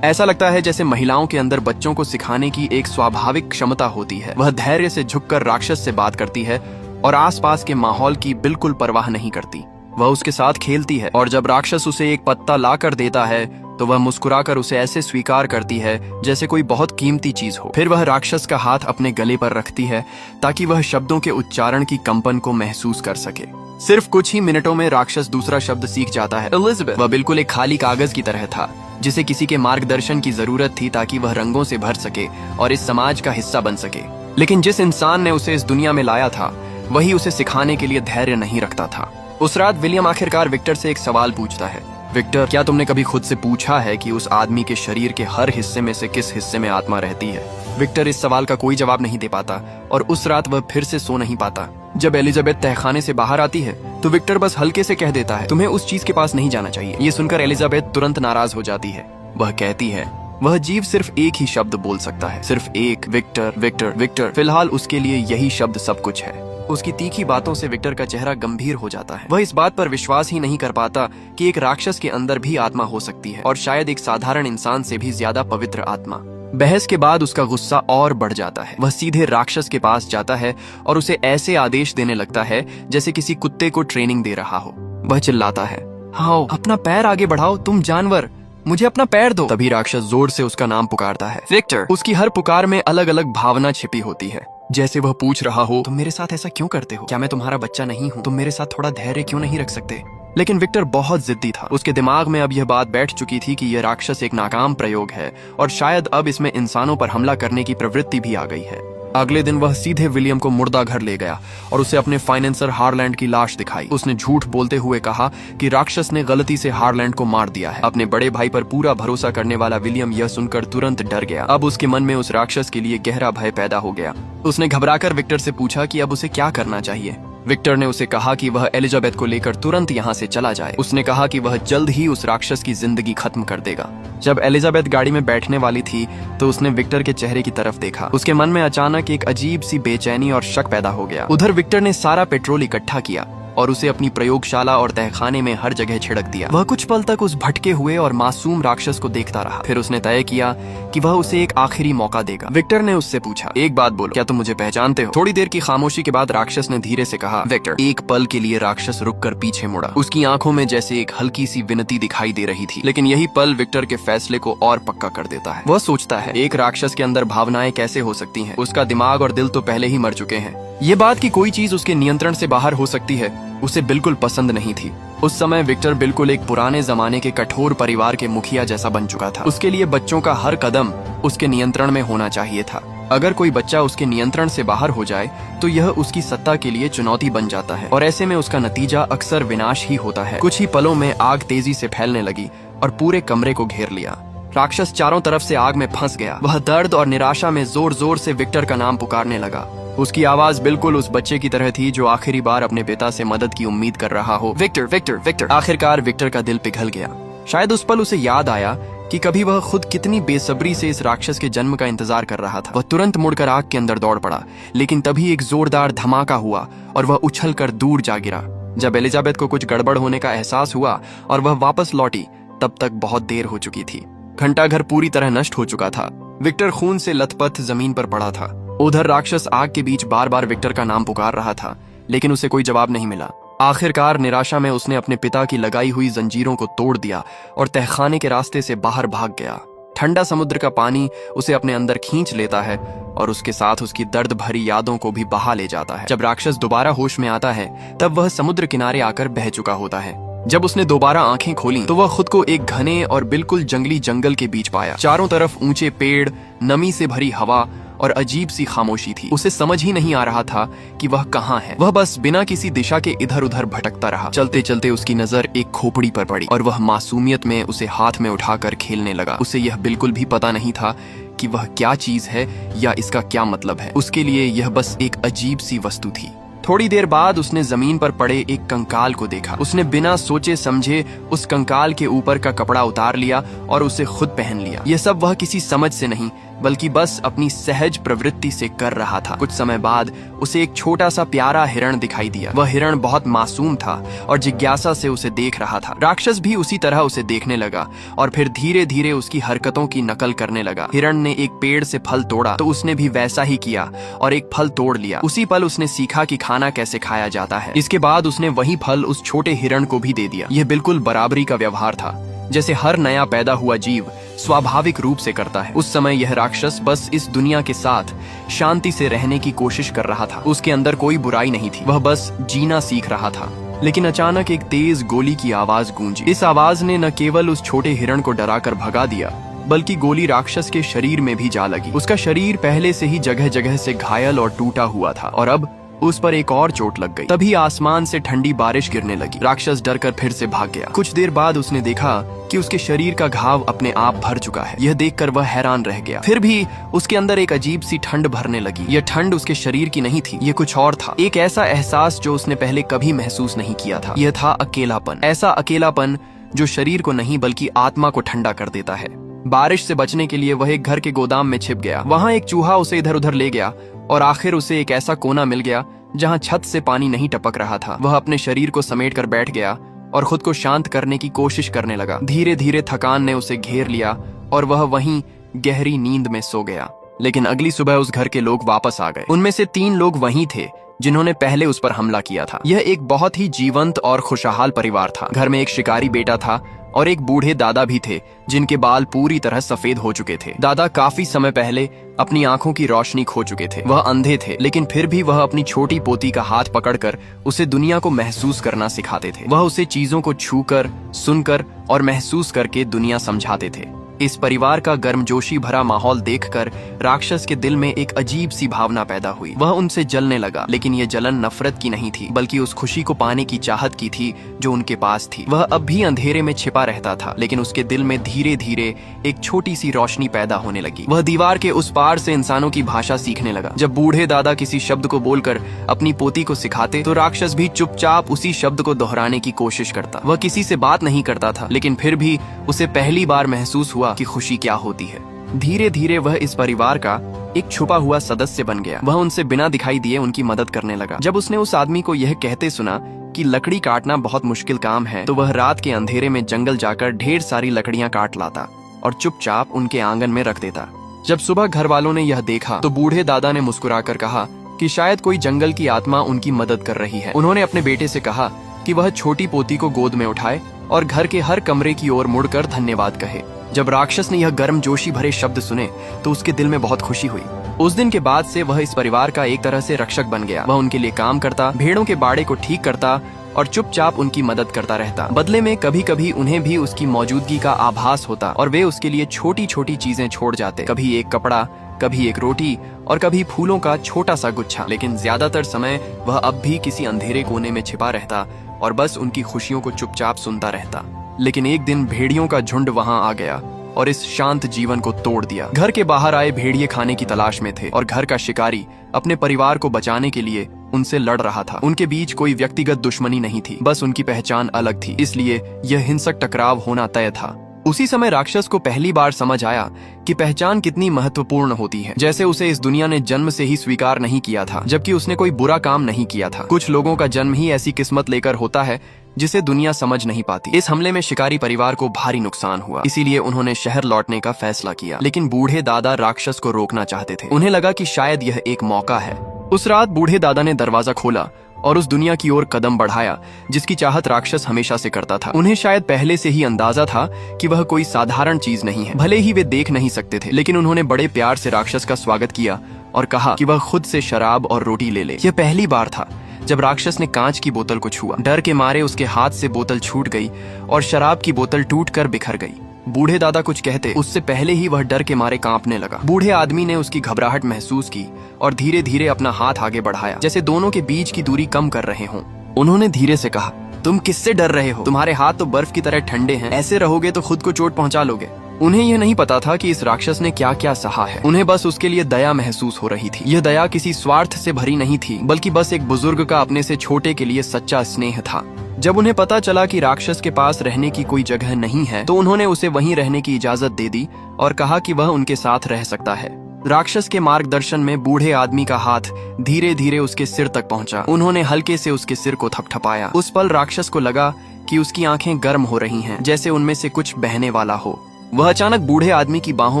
ऐसा लगता है जैसे महिलाओं के अंदर बच्चों को सिखाने की एक स्वाभाविक क्षमता होती है। वह धैर्य से झुककर राक्षस से बात करती है और आसपास के माहौल की बिल्कुल परवाह नहीं करती। वह उसके साथ खेलती है और जब राक्षस उसे एक पत्ता ला कर देता है तो वह मुस्कुराकर उसे ऐसे स्वीकार करती है जैसे कोई बहुत कीमती चीज हो। फिर वह राक्षस का हाथ अपने गले पर रखती है ताकि वह शब्दों के उच्चारण की कंपन को महसूस कर सके। सिर्फ कुछ ही मिनटों में राक्षस दूसरा शब्द सीख जाता है, एलिजाबेथ। वह बिल्कुल एक खाली कागज की तरह था जिसे किसी के मार्गदर्शन की जरूरत थी ताकि वह रंगों से भर सके और इस समाज का हिस्सा बन सके। लेकिन जिस इंसान ने उसे इस दुनिया में लाया था वही उसे सिखाने के लिए धैर्य नहीं रखता था। उस रात विलियम आखिरकार विक्टर से एक सवाल पूछता है, विक्टर, क्या तुमने कभी खुद से पूछा है कि उस आदमी के शरीर के हर हिस्से में से किस हिस्से में आत्मा रहती है? विक्टर इस सवाल का कोई जवाब नहीं दे पाता और उस रात वह फिर से सो नहीं पाता। जब एलिजाबेथ तहखाने से बाहर आती है तो विक्टर बस हल्के से कह देता है, तुम्हें उस चीज के पास नहीं जाना चाहिए। ये सुनकर एलिजाबेथ तुरंत नाराज हो जाती है। वह कहती है, वह जीव सिर्फ एक ही शब्द बोल सकता है, सिर्फ एक, विक्टर विक्टर विक्टर। फिलहाल उसके लिए यही शब्द सब कुछ है। उसकी तीखी बातों से विक्टर का चेहरा गंभीर हो जाता है। वह इस बात पर विश्वास ही नहीं कर पाता कि एक राक्षस के अंदर भी आत्मा हो सकती है, और शायद एक साधारण इंसान से भी ज्यादा पवित्र आत्मा। बहस के बाद उसका गुस्सा और बढ़ जाता है। वह सीधे राक्षस के पास जाता है और उसे ऐसे आदेश देने लगता है जैसे किसी कुत्ते को ट्रेनिंग दे रहा हो। वह चिल्लाता है, हाँ, अपना पैर आगे बढ़ाओ तुम जानवर, मुझे अपना पैर दो। तभी राक्षस जोर से उसका नाम पुकारता है, विक्टर। उसकी हर पुकार में अलग अलग भावना छिपी होती है, जैसे वह पूछ रहा हो, तुम मेरे साथ ऐसा क्यों करते हो? क्या मैं तुम्हारा बच्चा नहीं हूँ? तुम मेरे साथ थोड़ा धैर्य क्यों नहीं रख सकते? लेकिन विक्टर बहुत जिद्दी था। उसके दिमाग में अब यह बात बैठ चुकी थी कि यह राक्षस एक नाकाम प्रयोग है और शायद अब इसमें इंसानों पर हमला करने की प्रवृत्ति भी आ गई है। अगले दिन वह सीधे विलियम को मुर्दा घर ले गया और उसे अपने फाइनेंसर हारलैंड की लाश दिखाई। उसने झूठ बोलते हुए कहा कि राक्षस ने गलती से हारलैंड को मार दिया है। अपने बड़े भाई पर पूरा भरोसा करने वाला विलियम यह सुनकर तुरंत डर गया। अब उसके मन में उस राक्षस के लिए गहरा भय पैदा हो गया। उसने घबराकर विक्टर से पूछा कि अब उसे क्या करना चाहिए। विक्टर ने उसे कहा कि वह एलिजाबेथ को लेकर तुरंत यहाँ से चला जाए। उसने कहा कि वह जल्द ही उस राक्षस की जिंदगी खत्म कर देगा। जब एलिजाबेथ गाड़ी में बैठने वाली थी तो उसने विक्टर के चेहरे की तरफ देखा। उसके मन में अचानक एक अजीब सी बेचैनी और शक पैदा हो गया। उधर विक्टर ने सारा पेट्रोल इकट्ठा किया और उसे अपनी प्रयोगशाला और तहखाने में हर जगह छिड़क दिया। वह कुछ पल तक उस भटके हुए और मासूम राक्षस को देखता रहा। फिर उसने तय किया कि वह उसे एक आखिरी मौका देगा। विक्टर ने उससे पूछा, एक बात बोलो, क्या तुम मुझे पहचानते हो? थोड़ी देर की खामोशी के बाद राक्षस ने धीरे से कहा, विक्टर। एक पल के लिए राक्षस रुककर पीछे मुड़ा। उसकी आंखों में जैसे एक हल्की सी विनती दिखाई दे रही थी, लेकिन यही पल विक्टर के फैसले को और पक्का कर देता है। वह सोचता है, एक राक्षस के अंदर भावनाएं कैसे हो सकती हैं? उसका दिमाग और दिल तो पहले ही मर चुके हैं। ये बात कि कोई चीज उसके नियंत्रण से बाहर हो सकती है उसे बिल्कुल पसंद नहीं थी। उस समय विक्टर बिल्कुल एक पुराने जमाने के कठोर परिवार के मुखिया जैसा बन चुका था। उसके लिए बच्चों का हर कदम उसके नियंत्रण में होना चाहिए था। अगर कोई बच्चा उसके नियंत्रण से बाहर हो जाए तो यह उसकी सत्ता के लिए चुनौती बन जाता है और ऐसे में उसका नतीजा अक्सर विनाश ही होता है। कुछ ही पलों में आग तेजी से फैलने लगी और पूरे कमरे को घेर लिया। राक्षस चारों तरफ से आग में फंस गया। वह दर्द और निराशा में जोर जोर से विक्टर का नाम पुकारने लगा। उसकी आवाज बिल्कुल उस बच्चे की तरह थी जो आखिरी बार अपने पिता से मदद की उम्मीद कर रहा हो। Victor Victor Victor. आखिरकार विक्टर का दिल पिघल गया। शायद उस पल उसे याद आया कि कभी वह खुद कितनी बेसब्री से इस राक्षस के जन्म का इंतजार कर रहा था। वह तुरंत मुड़कर आग के अंदर दौड़ पड़ा, लेकिन तभी एक जोरदार धमाका हुआ और वह उछलकर दूर जा गिरा। जब एलिजाबेथ को कुछ गड़बड़ होने का एहसास हुआ और वह वापस लौटी, तब तक बहुत देर हो चुकी थी। घंटाघर पूरी तरह नष्ट हो चुका था। विक्टर खून से लथपथ जमीन पर पड़ा था। उधर राक्षस आग के बीच बार बार विक्टर का नाम पुकार रहा था, लेकिन उसे कोई जवाब नहीं मिला। आखिरकार निराशा में उसने अपने पिता की लगाई हुई जंजीरों को तोड़ दिया और तहखाने के रास्ते से बाहर भाग गया। ठंडा समुद्र का पानी उसे अपने अंदर खींच लेता है और उसके साथ उसकी दर्द भरी यादों को भी बहा ले जाता है। जब राक्षस दोबारा होश में आता है तब वह समुद्र किनारे आकर बह चुका होता है। जब उसने दोबारा आंखें खोली तो वह खुद को एक घने और बिल्कुल जंगली जंगल के बीच पाया। चारों तरफ ऊंचे पेड़, नमी से भरी हवा और अजीब सी खामोशी थी। उसे समझ ही नहीं आ रहा था कि वह कहाँ है। वह बस बिना किसी दिशा के इधर उधर भटकता रहा। चलते चलते उसकी नजर एक खोपड़ी पर पड़ी और वह मासूमियत में उसे हाथ में उठाकर खेलने लगा। उसे यह बिल्कुल भी पता नहीं था कि वह क्या चीज है या इसका क्या मतलब है। उसके लिए यह बस एक अजीब सी वस्तु थी। थोड़ी देर बाद उसने जमीन पर पड़े एक कंकाल को देखा। उसने बिना सोचे समझे उस कंकाल के ऊपर का कपड़ा उतार लिया और उसे खुद पहन लिया। यह सब वह किसी समझ से नहीं बल्कि बस अपनी सहज प्रवृत्ति से कर रहा था। कुछ समय बाद उसे एक छोटा सा प्यारा हिरण दिखाई दिया। वह हिरण बहुत मासूम था और जिज्ञासा से उसे देख रहा था। राक्षस भी उसी तरह उसे देखने लगा और फिर धीरे धीरे उसकी हरकतों की नकल करने लगा। हिरण ने एक पेड़ से फल तोड़ा तो उसने भी वैसा ही किया और एक फल तोड़ लिया। उसी पल उसने सीखा कि खाना कैसे खाया जाता है। इसके बाद उसने वही फल उस छोटे हिरण को भी दे दिया। यह बिल्कुल बराबरी का व्यवहार था, जैसे हर नया पैदा हुआ जीव स्वाभाविक रूप से करता है। उस समय यह राक्षस बस इस दुनिया के साथ शांति से रहने की कोशिश कर रहा था। उसके अंदर कोई बुराई नहीं थी, वह बस जीना सीख रहा था। लेकिन अचानक एक तेज गोली की आवाज गूंजी। इस आवाज ने न केवल उस छोटे हिरण को डराकर भगा दिया बल्कि गोली राक्षस के शरीर में भी जा लगी। उसका शरीर पहले से ही जगह जगह से घायल और टूटा हुआ था और अब उस पर एक और चोट लग गई। तभी आसमान से ठंडी बारिश गिरने लगी। राक्षस डरकर फिर से भाग गया। कुछ देर बाद उसने देखा कि उसके शरीर का घाव अपने आप भर चुका है। यह देखकर वह हैरान रह गया। फिर भी उसके अंदर एक अजीब सी ठंड भरने लगी। यह ठंड उसके शरीर की नहीं थी, यह कुछ और था। एक ऐसा एहसास जो उसने पहले कभी महसूस नहीं किया था। यह था अकेलापन। ऐसा अकेलापन जो शरीर को नहीं बल्कि आत्मा को ठंडा कर देता है। बारिश से बचने के लिए वह एक घर के गोदाम में छिप गया। वहां एक चूहा उसे इधर उधर ले गया और आखिर उसे एक ऐसा कोना मिल गया जहां छत से पानी नहीं टपक रहा था। वह अपने शरीर को समेटकर बैठ गया और खुद को शांत करने की कोशिश करने लगा। धीरे धीरे थकान ने उसे घेर लिया और वह वहीं गहरी नींद में सो गया। लेकिन अगली सुबह उस घर के लोग वापस आ गए। उनमें से 3 लोग वहीं थे जिन्होंने पहले उस पर हमला किया था। यह एक बहुत ही जीवंत और खुशहाल परिवार था। घर में एक शिकारी बेटा था और एक बूढ़े दादा भी थे जिनके बाल पूरी तरह सफेद हो चुके थे। दादा काफी समय पहले अपनी आंखों की रोशनी खो चुके थे। वह अंधे थे, लेकिन फिर भी वह अपनी छोटी पोती का हाथ पकड़कर उसे दुनिया को महसूस करना सिखाते थे। वह उसे चीजों को छूकर, सुनकर और महसूस करके दुनिया समझाते थे। इस परिवार का गर्मजोशी भरा माहौल देखकर राक्षस के दिल में एक अजीब सी भावना पैदा हुई। वह उनसे जलने लगा, लेकिन यह जलन नफरत की नहीं थी बल्कि उस खुशी को पाने की चाहत की थी जो उनके पास थी। वह अब भी अंधेरे में छिपा रहता था, लेकिन उसके दिल में धीरे धीरे एक छोटी सी रोशनी पैदा होने लगी। वह दीवार के उस पार से इंसानों की भाषा सीखने लगा। जब बूढ़े दादा किसी शब्द को बोलकर अपनी पोती को सिखाते तो राक्षस भी चुपचाप उसी शब्द को दोहराने की कोशिश करता। वह किसी से बात नहीं करता था, लेकिन फिर भी उसे पहली बार महसूस हुआ कि खुशी क्या होती है। धीरे धीरे वह इस परिवार का एक छुपा हुआ सदस्य बन गया। वह उनसे बिना दिखाई दिए उनकी मदद करने लगा। जब उसने उस आदमी को यह कहते सुना कि लकड़ी काटना बहुत मुश्किल काम है, तो वह रात के अंधेरे में जंगल जाकर ढेर सारी लकड़ियां काट लाता और चुपचाप उनके आंगन में रख देता। जब सुबह घर वालों ने यह देखा तो बूढ़े दादा ने मुस्कुराकर कहा कि शायद कोई जंगल की आत्मा उनकी मदद कर रही है। उन्होंने अपने बेटे से कहा कि वह छोटी पोती को गोद में उठाए और घर के हर कमरे की ओर मुड़कर धन्यवाद कहे। जब राक्षस ने यह गर्मजोशी भरे शब्द सुने तो उसके दिल में बहुत खुशी हुई। उस दिन के बाद से वह इस परिवार का एक तरह से रक्षक बन गया। वह उनके लिए काम करता, भेड़ों के बाड़े को ठीक करता और चुपचाप उनकी मदद करता रहता। बदले में कभी कभी उन्हें भी उसकी मौजूदगी का आभास होता और वे उसके लिए छोटी छोटी चीजें छोड़ जाते। कभी एक कपड़ा, कभी एक रोटी और कभी फूलों का छोटा सा गुच्छा। लेकिन ज्यादातर समय वह अब भी किसी अंधेरे कोने में छिपा रहता और बस उनकी खुशियों को चुपचाप सुनता रहता। लेकिन एक दिन भेड़ियों का झुंड वहां आ गया और इस शांत जीवन को तोड़ दिया। घर के बाहर आए भेड़िए खाने की तलाश में थे और घर का शिकारी अपने परिवार को बचाने के लिए उनसे लड़ रहा था। उनके बीच कोई व्यक्तिगत दुश्मनी नहीं थी, बस उनकी पहचान अलग थी, इसलिए यह हिंसक टकराव होना तय था। उसी समय राक्षस को पहली बार समझ आया कि पहचान कितनी महत्वपूर्ण होती है। जैसे उसे इस दुनिया ने जन्म से ही स्वीकार नहीं किया था, जबकि उसने कोई बुरा काम नहीं किया था। कुछ लोगों का जन्म ही ऐसी किस्मत लेकर होता है जिसे दुनिया समझ नहीं पाती। इस हमले में शिकारी परिवार को भारी नुकसान हुआ, इसीलिए उन्होंने शहर लौटने का फैसला किया। लेकिन बूढ़े दादा राक्षस को रोकना चाहते थे। उन्हें लगा कि शायद यह एक मौका है। उस रात बूढ़े दादा ने दरवाजा खोला और उस दुनिया की ओर कदम बढ़ाया जिसकी चाहत राक्षस हमेशा से करता था। उन्हें शायद पहले से ही अंदाजा था कि वह कोई साधारण चीज नहीं है। भले ही वे देख नहीं सकते थे, लेकिन उन्होंने बड़े प्यार से राक्षस का स्वागत किया और कहा कि वह खुद से शराब और रोटी ले ले। यह पहली बार था जब राक्षस ने कांच की बोतल को छुआ। डर के मारे उसके हाथ से बोतल छूट गई और शराब की बोतल टूटकर बिखर गई। बूढ़े दादा कुछ कहते उससे पहले ही वह डर के मारे कांपने लगा। बूढ़े आदमी ने उसकी घबराहट महसूस की और धीरे धीरे अपना हाथ आगे बढ़ाया, जैसे दोनों के बीच की दूरी कम कर रहे हों। उन्होंने धीरे से कहा, तुम किससे डर रहे हो? तुम्हारे हाथ तो बर्फ की तरह ठंडे हैं, ऐसे रहोगे तो खुद को चोट पहुंचा लोगे। उन्हें यह नहीं पता था कि इस राक्षस ने क्या क्या सहा है। उन्हें बस उसके लिए दया महसूस हो रही थी। यह दया किसी स्वार्थ से भरी नहीं थी, बल्कि बस एक बुजुर्ग का अपने से छोटे के लिए सच्चा स्नेह था। जब उन्हें पता चला कि राक्षस के पास रहने की कोई जगह नहीं है, तो उन्होंने उसे वहीं रहने की इजाजत दे दी और कहा कि वह उनके साथ रह सकता है। राक्षस के मार्गदर्शन में बूढ़े आदमी का हाथ धीरे धीरे उसके सिर तक पहुंचा। उन्होंने हल्के से उसके सिर को थपथपाया। उस पल राक्षस को लगा कि उसकी आंखें गर्म हो रही हैं, जैसे उनमें से कुछ बहने वाला हो। वह अचानक बूढ़े आदमी की बाहों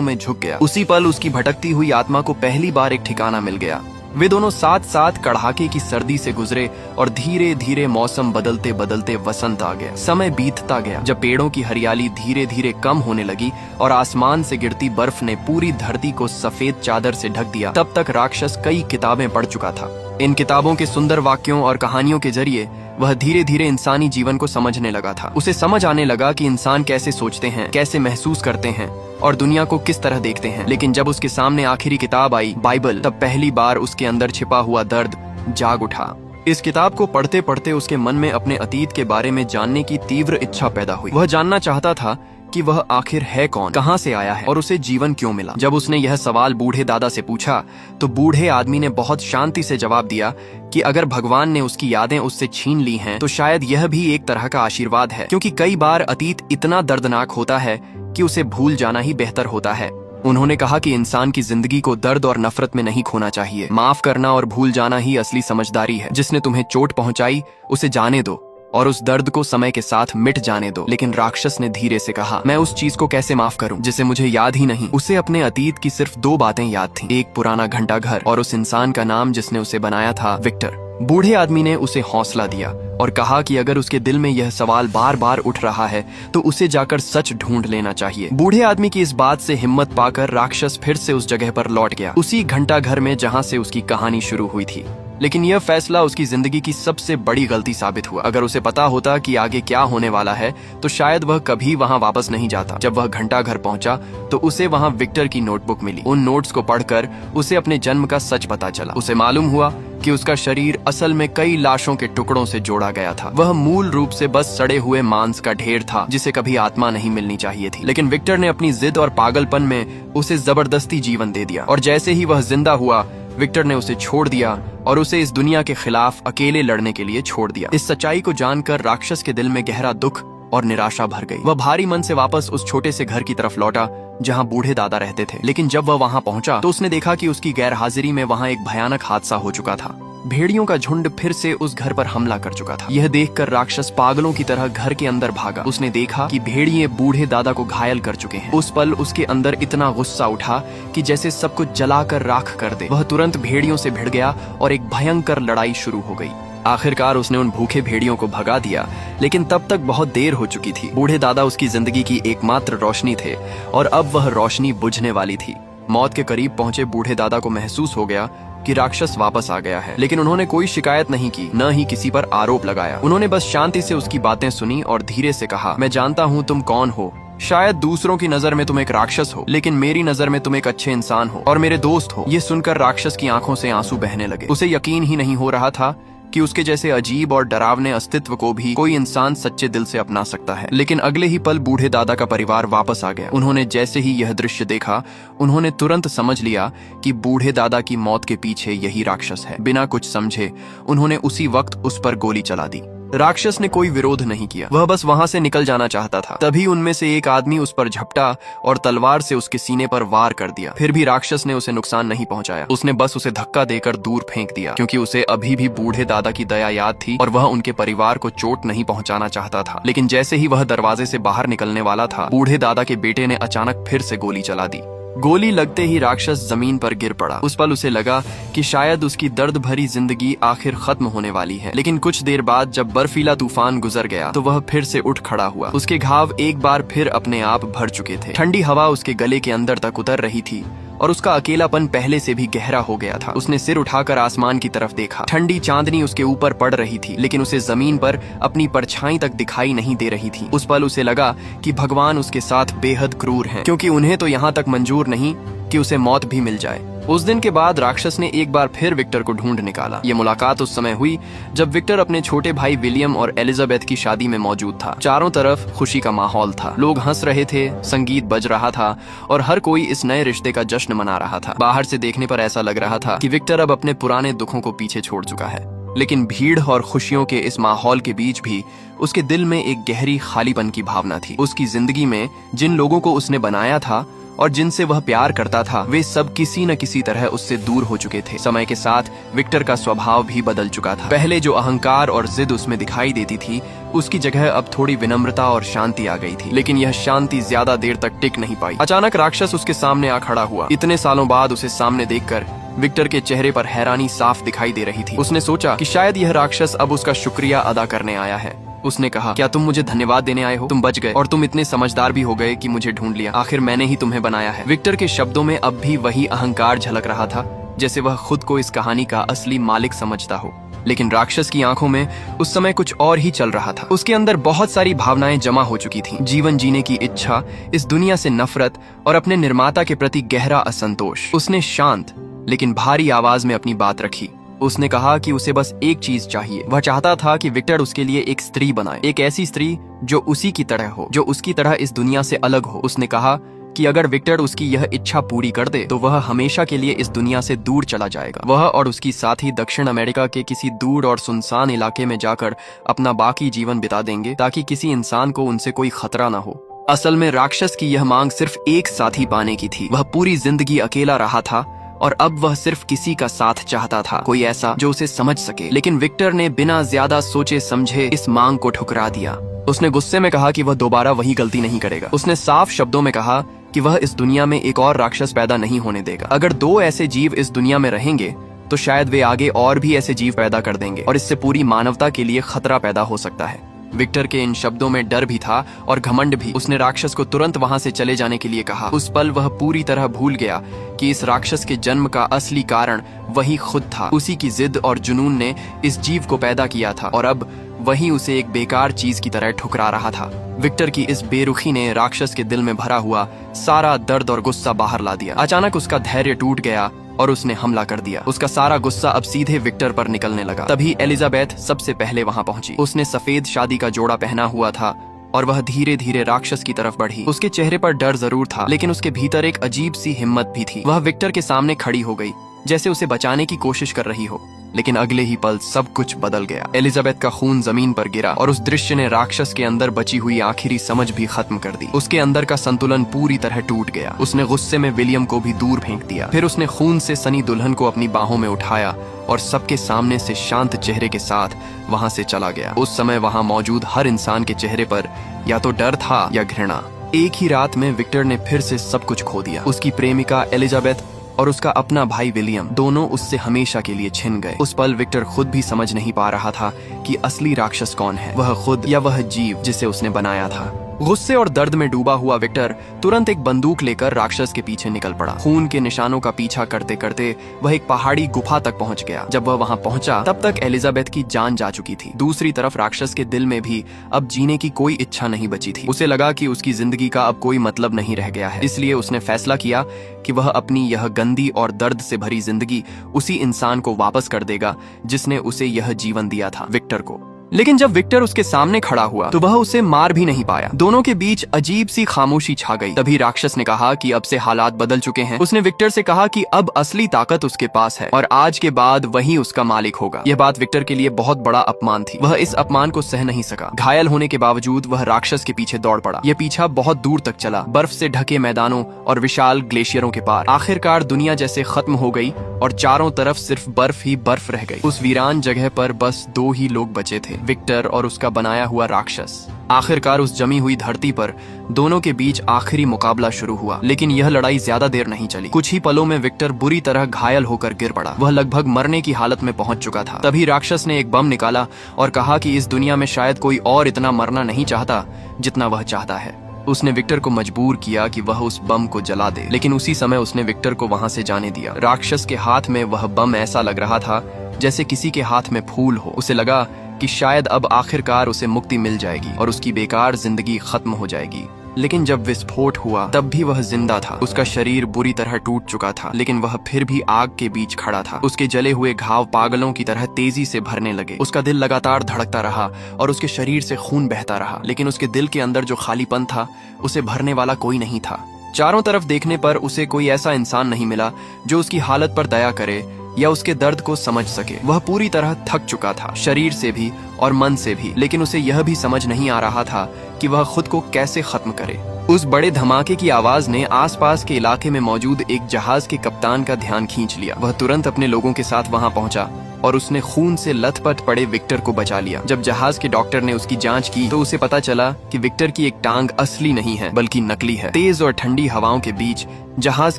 में झुक गया। उसी पल उसकी भटकती हुई आत्मा को पहली बार एक ठिकाना मिल गया। वे दोनों साथ साथ कड़ाके की सर्दी से गुजरे और धीरे धीरे मौसम बदलते बदलते वसंत आ गया। समय बीतता गया। जब पेड़ों की हरियाली धीरे धीरे कम होने लगी और आसमान से गिरती बर्फ ने पूरी धरती को सफेद चादर से ढक दिया, तब तक राक्षस कई किताबें पढ़ चुका था। इन किताबों के सुंदर वाक्यों और कहानियों के जरिए वह धीरे धीरे इंसानी जीवन को समझने लगा था। उसे समझ आने लगा कि इंसान कैसे सोचते हैं, कैसे महसूस करते हैं और दुनिया को किस तरह देखते हैं। लेकिन जब उसके सामने आखिरी किताब आई, बाइबल, तब पहली बार उसके अंदर छिपा हुआ दर्द जाग उठा। इस किताब को पढ़ते पढ़ते उसके मन में अपने अतीत के बारे में जानने की तीव्र इच्छा पैदा हुई। वह जानना चाहता था कि वह आखिर है कौन, कहां से आया है और उसे जीवन क्यों मिला। जब उसने यह सवाल बूढ़े दादा से पूछा, तो बूढ़े आदमी ने बहुत शांति से जवाब दिया कि अगर भगवान ने उसकी यादें उससे छीन ली हैं, तो शायद यह भी एक तरह का आशीर्वाद है, क्योंकि कई बार अतीत इतना दर्दनाक होता है कि उसे भूल जाना ही बेहतर होता है। उन्होंने कहा कि इंसान की जिंदगी को दर्द और नफरत में नहीं खोना चाहिए। माफ करना और भूल जाना ही असली समझदारी है। जिसने तुम्हें चोट पहुंचाई उसे जाने दो और उस दर्द को समय के साथ मिट जाने दो। लेकिन राक्षस ने धीरे से कहा, मैं उस चीज को कैसे माफ करूं जिसे मुझे याद ही नहीं। उसे अपने अतीत की सिर्फ 2 बातें याद थीं, एक पुराना घंटा घर और उस इंसान का नाम जिसने उसे बनाया था, विक्टर। बूढ़े आदमी ने उसे हौसला दिया और कहा कि अगर उसके दिल में यह सवाल बार बार उठ रहा है तो उसे जाकर सच ढूंढ लेना चाहिए। बूढ़े आदमी की इस बात से हिम्मत पाकर राक्षस फिर से उस जगह पर लौट गया, उसी घंटा घर में जहां से उसकी कहानी शुरू हुई थी। लेकिन यह फैसला उसकी जिंदगी की सबसे बड़ी गलती साबित हुआ। अगर उसे पता होता कि आगे क्या होने वाला है, तो शायद वह कभी वहां वापस नहीं जाता। जब वह घंटा घर पहुंचा तो उसे वहां विक्टर की नोटबुक मिली। उन नोट्स को पढ़कर उसे अपने जन्म का सच पता चला। उसे मालूम हुआ कि उसका शरीर असल में कई लाशों के टुकड़ों से जोड़ा गया था। वह मूल रूप से बस सड़े हुए मांस का ढेर था, जिसे कभी आत्मा नहीं मिलनी चाहिए थी। लेकिन विक्टर ने अपनी जिद और पागलपन में उसे जबरदस्ती जीवन दे दिया और जैसे ही वह जिंदा हुआ, विक्टर ने उसे छोड़ दिया और उसे इस दुनिया के खिलाफ अकेले लड़ने के लिए छोड़ दिया। इस सच्चाई को जानकर राक्षस के दिल में गहरा दुख और निराशा भर गई। वह भारी मन से वापस उस छोटे से घर की तरफ लौटा जहां बूढ़े दादा रहते थे। लेकिन जब वह वहां पहुंचा तो उसने देखा कि उसकी गैरहाजिरी में वहां एक भयानक हादसा हो चुका था। भेड़ियों का झुंड फिर से उस घर पर हमला कर चुका था। यह देखकर राक्षस पागलों की तरह घर के अंदर भागा। उसने देखा कि भेड़िए बूढ़े दादा को घायल कर चुके हैं। उस पल उसके अंदर इतना गुस्सा उठा कि जैसे सब कुछ जलाकर राख कर दे। वह तुरंत भेड़ियों से भिड़ गया और एक भयंकर लड़ाई शुरू हो गई। आखिरकार उसने उन भूखे भेड़ियों को भगा दिया, लेकिन तब तक बहुत देर हो चुकी थी। बूढ़े दादा उसकी जिंदगी की एकमात्र रोशनी थे और अब वह रोशनी बुझने वाली थी। मौत के करीब पहुंचे बूढ़े दादा को महसूस हो गया कि राक्षस वापस आ गया है, लेकिन उन्होंने कोई शिकायत नहीं की, न ही किसी पर आरोप लगाया। उन्होंने बस शांति से उसकी बातें सुनी और धीरे से कहा, मैं जानता हूँ तुम कौन हो। शायद दूसरों की नजर में तुम एक राक्षस हो, लेकिन मेरी नजर में तुम एक अच्छे इंसान हो और मेरे दोस्त हो। ये सुनकर राक्षस की आंखों से आंसू बहने लगे। उसे यकीन ही नहीं हो रहा था कि उसके जैसे अजीब और डरावने अस्तित्व को भी कोई इंसान सच्चे दिल से अपना सकता है। लेकिन अगले ही पल बूढ़े दादा का परिवार वापस आ गया। उन्होंने जैसे ही यह दृश्य देखा, उन्होंने तुरंत समझ लिया कि बूढ़े दादा की मौत के पीछे यही राक्षस है। बिना कुछ समझे उन्होंने उसी वक्त उस पर गोली चला दी। राक्षस ने कोई विरोध नहीं किया, वह बस वहां से निकल जाना चाहता था। तभी उनमें से एक आदमी उस पर झपटा और तलवार से उसके सीने पर वार कर दिया। फिर भी राक्षस ने उसे नुकसान नहीं पहुंचाया। उसने बस उसे धक्का देकर दूर फेंक दिया, क्योंकि उसे अभी भी बूढ़े दादा की दया याद थी और वह उनके परिवार को चोट नहीं पहुंचाना चाहता था। लेकिन जैसे ही वह दरवाजे से बाहर निकलने वाला था, बूढ़े दादा के बेटे ने अचानक फिर से गोली चला दी। गोली लगते ही राक्षस जमीन पर गिर पड़ा। उस पल उसे लगा कि शायद उसकी दर्द भरी जिंदगी आखिर खत्म होने वाली है। लेकिन कुछ देर बाद जब बर्फीला तूफान गुजर गया तो वह फिर से उठ खड़ा हुआ। उसके घाव एक बार फिर अपने आप भर चुके थे। ठंडी हवा उसके गले के अंदर तक उतर रही थी और उसका अकेलापन पहले से भी गहरा हो गया था। उसने सिर उठाकर आसमान की तरफ देखा। ठंडी चांदनी उसके ऊपर पड़ रही थी, लेकिन उसे जमीन पर अपनी परछाई तक दिखाई नहीं दे रही थी। उस पल उसे लगा कि भगवान उसके साथ बेहद क्रूर हैं, क्योंकि उन्हें तो यहाँ तक मंजूर नहीं कि उसे मौत भी मिल जाए। उस दिन के बाद राक्षस ने एक बार फिर विक्टर को ढूंढ निकाला। ये मुलाकात उस समय हुई जब विक्टर अपने छोटे भाई विलियम और एलिजाबेथ की शादी में मौजूद था। चारों तरफ खुशी का माहौल था, लोग हंस रहे थे, संगीत बज रहा था और हर कोई इस नए रिश्ते का जश्न मना रहा था। बाहर से देखने पर ऐसा लग रहा था कि विक्टर अब अपने पुराने दुखों को पीछे छोड़ चुका है, लेकिन भीड़ और खुशियों के इस माहौल के बीच भी उसके दिल में एक गहरी खालीपन की भावना थी। उसकी जिंदगी में जिन लोगों को उसने बनाया था और जिनसे वह प्यार करता था, वे सब किसी न किसी तरह उससे दूर हो चुके थे। समय के साथ विक्टर का स्वभाव भी बदल चुका था। पहले जो अहंकार और जिद उसमें दिखाई देती थी, उसकी जगह अब थोड़ी विनम्रता और शांति आ गई थी। लेकिन यह शांति ज्यादा देर तक टिक नहीं पाई। अचानक राक्षस उसके सामने आ खड़ा हुआ। इतने सालों बाद उसे सामने देखकर विक्टर के चेहरे पर हैरानी साफ दिखाई दे रही थी। उसने सोचा कि शायद यह राक्षस अब उसका शुक्रिया अदा करने आया है। उसने कहा, क्या तुम मुझे धन्यवाद देने आए हो? तुम बच गए और तुम इतने समझदार भी हो गए कि मुझे ढूंढ लिया। आखिर मैंने ही तुम्हें बनाया है। विक्टर के शब्दों में अब भी वही अहंकार झलक रहा था, जैसे वह खुद को इस कहानी का असली मालिक समझता हो। लेकिन राक्षस की आंखों में उस समय कुछ और ही चल रहा था। उसके अंदर बहुत सारी भावनाएं जमा हो चुकी थीं। जीवन जीने की इच्छा, इस दुनिया से नफरत और अपने निर्माता के प्रति गहरा असंतोष। उसने शांत लेकिन भारी आवाज में अपनी बात रखी। उसने कहा कि उसे बस एक चीज चाहिए। वह चाहता था कि विक्टर उसके लिए एक स्त्री बनाए, एक ऐसी स्त्री जो उसी की तरह हो, जो उसकी तरह इस दुनिया से अलग हो। उसने कहा कि अगर विक्टर उसकी यह इच्छा पूरी कर दे तो वह हमेशा के लिए इस दुनिया से दूर चला जाएगा। वह और उसकी साथी दक्षिण अमेरिका के किसी दूर और सुनसान इलाके में जाकर अपना बाकी जीवन बिता देंगे, ताकि किसी इंसान को उनसे कोई खतरा न हो। असल में राक्षस की यह मांग सिर्फ एक साथी पाने की थी। वह पूरी जिंदगी अकेला रहा था और अब वह सिर्फ किसी का साथ चाहता था, कोई ऐसा जो उसे समझ सके। लेकिन विक्टर ने बिना ज्यादा सोचे समझे इस मांग को ठुकरा दिया। उसने गुस्से में कहा कि वह दोबारा वही गलती नहीं करेगा। उसने साफ शब्दों में कहा कि वह इस दुनिया में एक और राक्षस पैदा नहीं होने देगा। अगर दो ऐसे जीव इस दुनिया में रहेंगे तो शायद वे आगे और भी ऐसे जीव पैदा कर देंगे और इससे पूरी मानवता के लिए खतरा पैदा हो सकता है। विक्टर के इन शब्दों में डर भी था और घमंड भी। उसने राक्षस को तुरंत वहां से चले जाने के लिए कहा। उस पल वह पूरी तरह भूल गया कि इस राक्षस के जन्म का असली कारण वही खुद था। उसी की जिद और जुनून ने इस जीव को पैदा किया था और अब वही उसे एक बेकार चीज की तरह ठुकरा रहा था। विक्टर की इस बेरुखी ने राक्षस के दिल में भरा हुआ सारा दर्द और गुस्सा बाहर ला दिया। अचानक उसका धैर्य टूट गया और उसने हमला कर दिया। उसका सारा गुस्सा अब सीधे विक्टर पर निकलने लगा। तभी एलिजाबेथ सबसे पहले वहां पहुंची। उसने सफेद शादी का जोड़ा पहना हुआ था और वह धीरे धीरे राक्षस की तरफ बढ़ी। उसके चेहरे पर डर जरूर था, लेकिन उसके भीतर एक अजीब सी हिम्मत भी थी। वह विक्टर के सामने खड़ी हो गई, जैसे उसे बचाने की कोशिश कर रही हो। लेकिन अगले ही पल सब कुछ बदल गया। एलिजाबेथ का खून जमीन पर गिरा और उस दृश्य ने राक्षस के अंदर बची हुई आखिरी समझ भी खत्म कर दी। उसके अंदर का संतुलन पूरी तरह टूट गया। उसने गुस्से में विलियम को भी दूर फेंक दिया। फिर उसने खून से सनी दुल्हन को अपनी बाहों में उठाया और सबके सामने से शांत चेहरे के साथ वहां से चला गया। उस समय वहां मौजूद हर इंसान के चेहरे पर या तो डर था या घृणा। एक ही रात में विक्टर ने फिर से सब कुछ खो दिया। उसकी प्रेमिका एलिजाबेथ और उसका अपना भाई विलियम, दोनों उससे हमेशा के लिए छिन गए। उस पल विक्टर खुद भी समझ नहीं पा रहा था कि असली राक्षस कौन है, वह खुद या वह जीव जिसे उसने बनाया था। गुस्से और दर्द में डूबा हुआ विक्टर तुरंत एक बंदूक लेकर राक्षस के पीछे निकल पड़ा। खून के निशानों का पीछा करते करते वह एक पहाड़ी गुफा तक पहुंच गया। जब वह वहां पहुंचा तब तक एलिजाबेथ की जान जा चुकी थी। दूसरी तरफ राक्षस के दिल में भी अब जीने की कोई इच्छा नहीं बची थी। उसे लगा कि उसकी जिंदगी का अब कोई मतलब नहीं रह गया है। इसलिए उसने फैसला किया कि वह अपनी यह गंदी और दर्द से भरी जिंदगी उसी इंसान को वापस कर देगा जिसने उसे यह जीवन दिया था, विक्टर को। लेकिन जब विक्टर उसके सामने खड़ा हुआ तो वह उसे मार भी नहीं पाया। दोनों के बीच अजीब सी खामोशी छा गई। तभी राक्षस ने कहा कि अब से हालात बदल चुके हैं। उसने विक्टर से कहा कि अब असली ताकत उसके पास है और आज के बाद वही उसका मालिक होगा। यह बात विक्टर के लिए बहुत बड़ा अपमान थी। वह इस अपमान को सह नहीं सका। घायल होने के बावजूद वह राक्षस के पीछे दौड़ पड़ा। यह पीछा बहुत दूर तक चला, बर्फ से ढके मैदानों और विशाल ग्लेशियरों के पार। आखिरकार दुनिया जैसे खत्म हो गई और चारों तरफ सिर्फ बर्फ ही बर्फ रह गई। उस वीरान जगह पर बस दो ही लोग बचे थे, विक्टर और उसका बनाया हुआ राक्षस। आखिरकार उस जमी हुई धरती पर दोनों के बीच आखिरी मुकाबला शुरू हुआ। लेकिन यह लड़ाई ज्यादा देर नहीं चली। कुछ ही पलों में विक्टर बुरी तरह घायल होकर गिर पड़ा। वह लगभग मरने की हालत में पहुंच चुका था। तभी राक्षस ने एक बम निकाला और कहा कि इस दुनिया में शायद कोई और इतना मरना नहीं चाहता जितना वह चाहता है। उसने विक्टर को मजबूर किया कि वह उस बम को जला दे, लेकिन उसी समय उसने विक्टर को वहां से जाने दिया। राक्षस के हाथ में वह बम ऐसा लग रहा था जैसे किसी के हाथ में फूल हो। उसे लगा कि शायद अब आखिरकार उसे मुक्ति मिल जाएगी और उसकी बेकार जिंदगी खत्म हो जाएगी। लेकिन जब विस्फोट हुआ तब भी वह जिंदा था। उसका शरीर बुरी तरह टूट चुका था, लेकिन वह फिर भी आग के बीच खड़ा था। उसके जले हुए घाव पागलों की तरह तेजी से भरने लगे। उसका दिल लगातार धड़कता रहा और उसके शरीर से खून बहता रहा, लेकिन उसके दिल के अंदर जो खालीपन था उसे भरने वाला कोई नहीं था। चारों तरफ देखने पर उसे कोई ऐसा इंसान नहीं मिला जो उसकी हालत पर दया करे या उसके दर्द को समझ सके। वह पूरी तरह थक चुका था, शरीर से भी और मन से भी, लेकिन उसे यह भी समझ नहीं आ रहा था कि वह खुद को कैसे खत्म करे। उस बड़े धमाके की आवाज ने आसपास के इलाके में मौजूद एक जहाज के कप्तान का ध्यान खींच लिया। वह तुरंत अपने लोगों के साथ वहां पहुंचा और उसने खून से लथपथ पड़े विक्टर को बचा लिया। जब जहाज के डॉक्टर ने उसकी जांच की तो उसे पता चला कि विक्टर की एक टांग असली नहीं है बल्कि नकली है। तेज और ठंडी हवाओं के बीच जहाज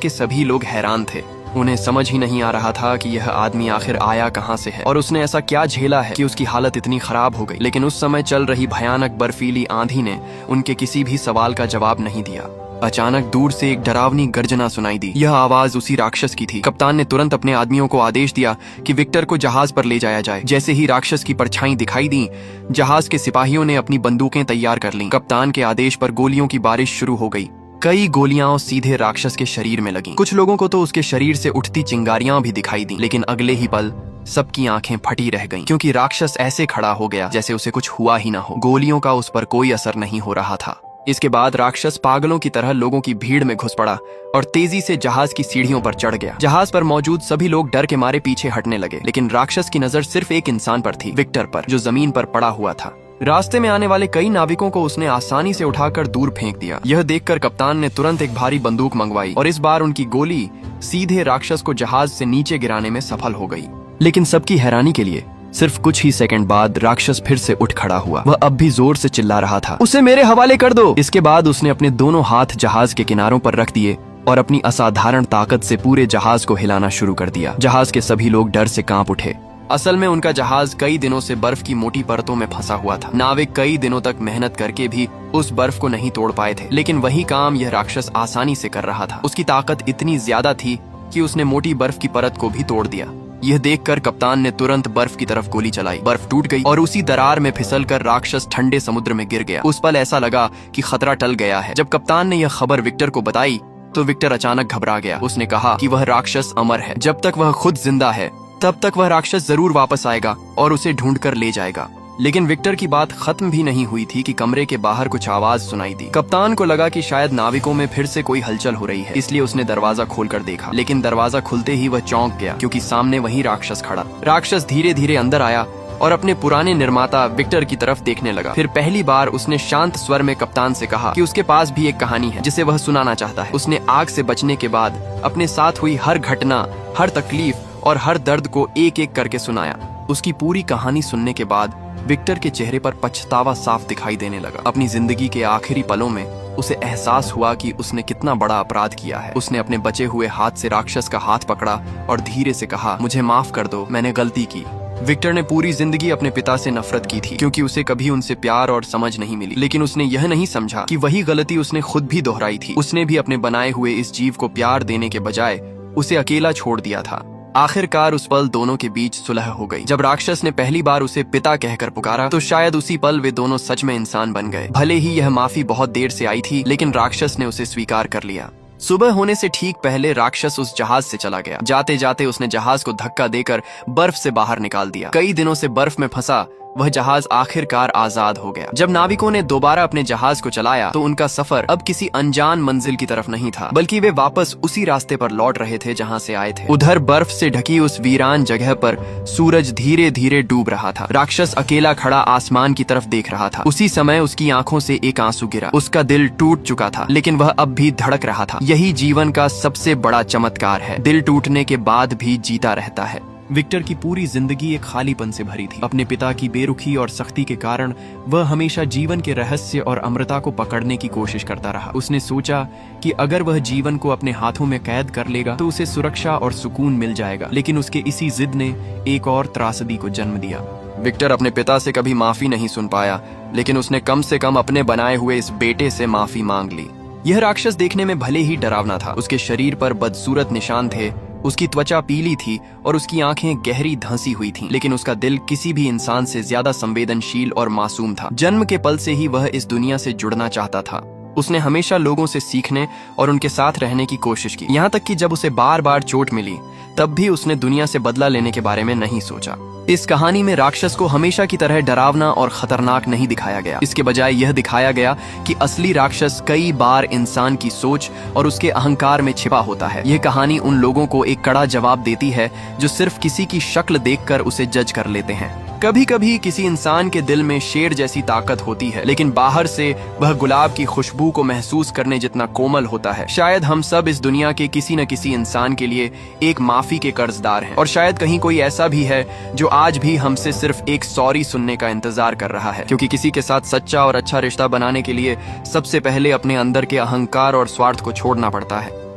के सभी लोग हैरान थे। उन्हें समझ ही नहीं आ रहा था कि यह आदमी आखिर आया कहां से है और उसने ऐसा क्या झेला है कि उसकी हालत इतनी खराब हो गई। लेकिन उस समय चल रही भयानक बर्फीली आंधी ने उनके किसी भी सवाल का जवाब नहीं दिया। अचानक दूर से एक डरावनी गर्जना सुनाई दी। यह आवाज उसी राक्षस की थी। कप्तान ने तुरंत अपने आदमियों को आदेश दिया कि विक्टर को जहाज पर ले जाया जाए। जैसे ही राक्षस की परछाई दिखाई दी, जहाज के सिपाहियों ने अपनी बंदूकें तैयार कर लीं। कप्तान के आदेश पर गोलियों की बारिश शुरू हो गई। कई गोलियां सीधे राक्षस के शरीर में लगीं। कुछ लोगों को तो उसके शरीर से उठती चिंगारियां भी दिखाई दी, लेकिन अगले ही पल सबकी आंखें फटी रह गईं, क्योंकि राक्षस ऐसे खड़ा हो गया जैसे उसे कुछ हुआ ही ना हो। गोलियों का उस पर कोई असर नहीं हो रहा था। इसके बाद राक्षस पागलों की तरह लोगों की भीड़ में घुस पड़ा और तेजी से जहाज की सीढ़ियों पर चढ़ गया। जहाज पर मौजूद सभी लोग डर के मारे पीछे हटने लगे, लेकिन राक्षस की नजर सिर्फ एक इंसान पर थी, विक्टर पर, जो जमीन पर पड़ा हुआ था। रास्ते में आने वाले कई नाविकों को उसने आसानी से उठाकर दूर फेंक दिया। यह देखकर कप्तान ने तुरंत एक भारी बंदूक मंगवाई और इस बार उनकी गोली सीधे राक्षस को जहाज से नीचे गिराने में सफल हो गई। लेकिन सबकी हैरानी के लिए सिर्फ कुछ ही सेकंड बाद राक्षस फिर से उठ खड़ा हुआ। वह अब भी जोर से चिल्ला रहा था, उसे मेरे हवाले कर दो। इसके बाद उसने अपने दोनों हाथ जहाज के किनारों पर रख दिए और अपनी असाधारण ताकत से पूरे जहाज को हिलाना शुरू कर दिया। जहाज के सभी लोग डर से कांप उठे। असल में उनका जहाज कई दिनों से बर्फ की मोटी परतों में फंसा हुआ था। नाविक कई दिनों तक मेहनत करके भी उस बर्फ को नहीं तोड़ पाए थे, लेकिन वही काम यह राक्षस आसानी से कर रहा था। उसकी ताकत इतनी ज्यादा थी कि उसने मोटी बर्फ की परत को भी तोड़ दिया। यह देखकर कप्तान ने तुरंत बर्फ की तरफ गोली चलाई। बर्फ टूट गई और उसी दरार में फिसलकर राक्षस ठंडे समुद्र में गिर गया। उस पल ऐसा लगा कि खतरा टल गया है। जब कप्तान ने यह खबर विक्टर को बताई तो विक्टर अचानक घबरा गया। उसने कहा कि वह राक्षस अमर है। जब तक वह खुद जिंदा है तब तक वह राक्षस जरूर वापस आएगा और उसे ढूंढकर ले जाएगा। लेकिन विक्टर की बात खत्म भी नहीं हुई थी कि कमरे के बाहर कुछ आवाज सुनाई दी। कप्तान को लगा कि शायद नाविकों में फिर से कोई हलचल हो रही है, इसलिए उसने दरवाजा खोलकर देखा। लेकिन दरवाजा खुलते ही वह चौंक गया, क्योंकि सामने वही राक्षस खड़ा। राक्षस धीरे धीरे अंदर आया और अपने पुराने निर्माता विक्टर की तरफ देखने लगा। फिर पहली बार उसने शांत स्वर में कप्तान से कहा कि उसके पास भी एक कहानी है जिसे वह सुनाना चाहता है। उसने आग से बचने के बाद अपने साथ हुई हर घटना, हर तकलीफ और हर दर्द को एक एक करके सुनाया। उसकी पूरी कहानी सुनने के बाद विक्टर के चेहरे पर पछतावा साफ दिखाई देने लगा। अपनी जिंदगी के आखिरी पलों में उसे एहसास हुआ कि उसने कितना बड़ा अपराध किया है। उसने अपने बचे हुए हाथ से राक्षस का हाथ पकड़ा और धीरे से कहा, मुझे माफ कर दो, मैंने गलती की। विक्टर ने पूरी जिंदगी अपने पिता से नफरत की थी, क्योंकि उसे कभी उनसे प्यार और समझ नहीं मिली। लेकिन उसने यह नहीं समझा कि वही गलती उसने खुद भी दोहराई थी। उसने भी अपने बनाए हुए इस जीव को प्यार देने के बजाय उसे अकेला छोड़ दिया था। आखिरकार उस पल दोनों के बीच सुलह हो गई। जब राक्षस ने पहली बार उसे पिता कहकर पुकारा तो शायद उसी पल वे दोनों सच में इंसान बन गए। भले ही यह माफी बहुत देर से आई थी, लेकिन राक्षस ने उसे स्वीकार कर लिया। सुबह होने से ठीक पहले राक्षस उस जहाज से चला गया। जाते जाते उसने जहाज को धक्का देकर बर्फ से बाहर निकाल दिया। कई दिनों से बर्फ में फंसा वह जहाज आखिरकार आजाद हो गया। जब नाविकों ने दोबारा अपने जहाज को चलाया तो उनका सफर अब किसी अनजान मंजिल की तरफ नहीं था, बल्कि वे वापस उसी रास्ते पर लौट रहे थे जहां से आए थे। उधर बर्फ से ढकी उस वीरान जगह पर सूरज धीरे धीरे डूब रहा था। राक्षस अकेला खड़ा आसमान की तरफ देख रहा था। उसी समय उसकी आंखों से एक आंसू गिरा। उसका दिल टूट चुका था, लेकिन वह अब भी धड़क रहा था। यही जीवन का सबसे बड़ा चमत्कार है, दिल टूटने के बाद भी जीता रहता है। विक्टर की पूरी जिंदगी एक खालीपन से भरी थी। अपने पिता की बेरुखी और सख्ती के कारण वह हमेशा जीवन के रहस्य और अमृता को पकड़ने की कोशिश करता रहा। उसने सोचा कि अगर वह जीवन को अपने हाथों में कैद कर लेगा तो उसे सुरक्षा और सुकून मिल जाएगा। लेकिन उसके इसी जिद ने एक और त्रासदी को जन्म दिया। विक्टर अपने पिता से कभी माफी नहीं सुन पाया, लेकिन उसने कम से कम अपने बनाए हुए इस बेटे से माफी मांग ली। यह राक्षस देखने में भले ही डरावना था। उसके शरीर पर बदसूरत निशान थे, उसकी त्वचा पीली थी और उसकी आंखें गहरी धंसी हुई थीं, लेकिन उसका दिल किसी भी इंसान से ज्यादा संवेदनशील और मासूम था। जन्म के पल से ही वह इस दुनिया से जुड़ना चाहता था। उसने हमेशा लोगों से सीखने और उनके साथ रहने की कोशिश की, यहाँ तक कि जब उसे बार बार चोट मिली तब भी उसने दुनिया से बदला लेने के बारे में नहीं सोचा। इस कहानी में राक्षस को हमेशा की तरह डरावना और खतरनाक नहीं दिखाया गया। इसके बजाय यह दिखाया गया कि असली राक्षस कई बार इंसान की सोच और उसके अहंकार में छिपा होता है। यह कहानी उन लोगों को एक कड़ा जवाब देती है जो सिर्फ किसी की शक्ल देखकर उसे जज कर लेते हैं। कभी कभी किसी इंसान के दिल में शेर जैसी ताकत होती है, लेकिन बाहर से वह गुलाब की खुशबू को महसूस करने जितना कोमल होता है। शायद हम सब इस दुनिया के किसी न किसी इंसान के लिए एक माफी के कर्जदार हैं, और शायद कहीं कोई ऐसा भी है जो आज भी हमसे सिर्फ एक सॉरी सुनने का इंतजार कर रहा है, क्योंकि किसी के साथ सच्चा और अच्छा रिश्ता बनाने के लिए सबसे पहले अपने अंदर के अहंकार और स्वार्थ को छोड़ना पड़ता है।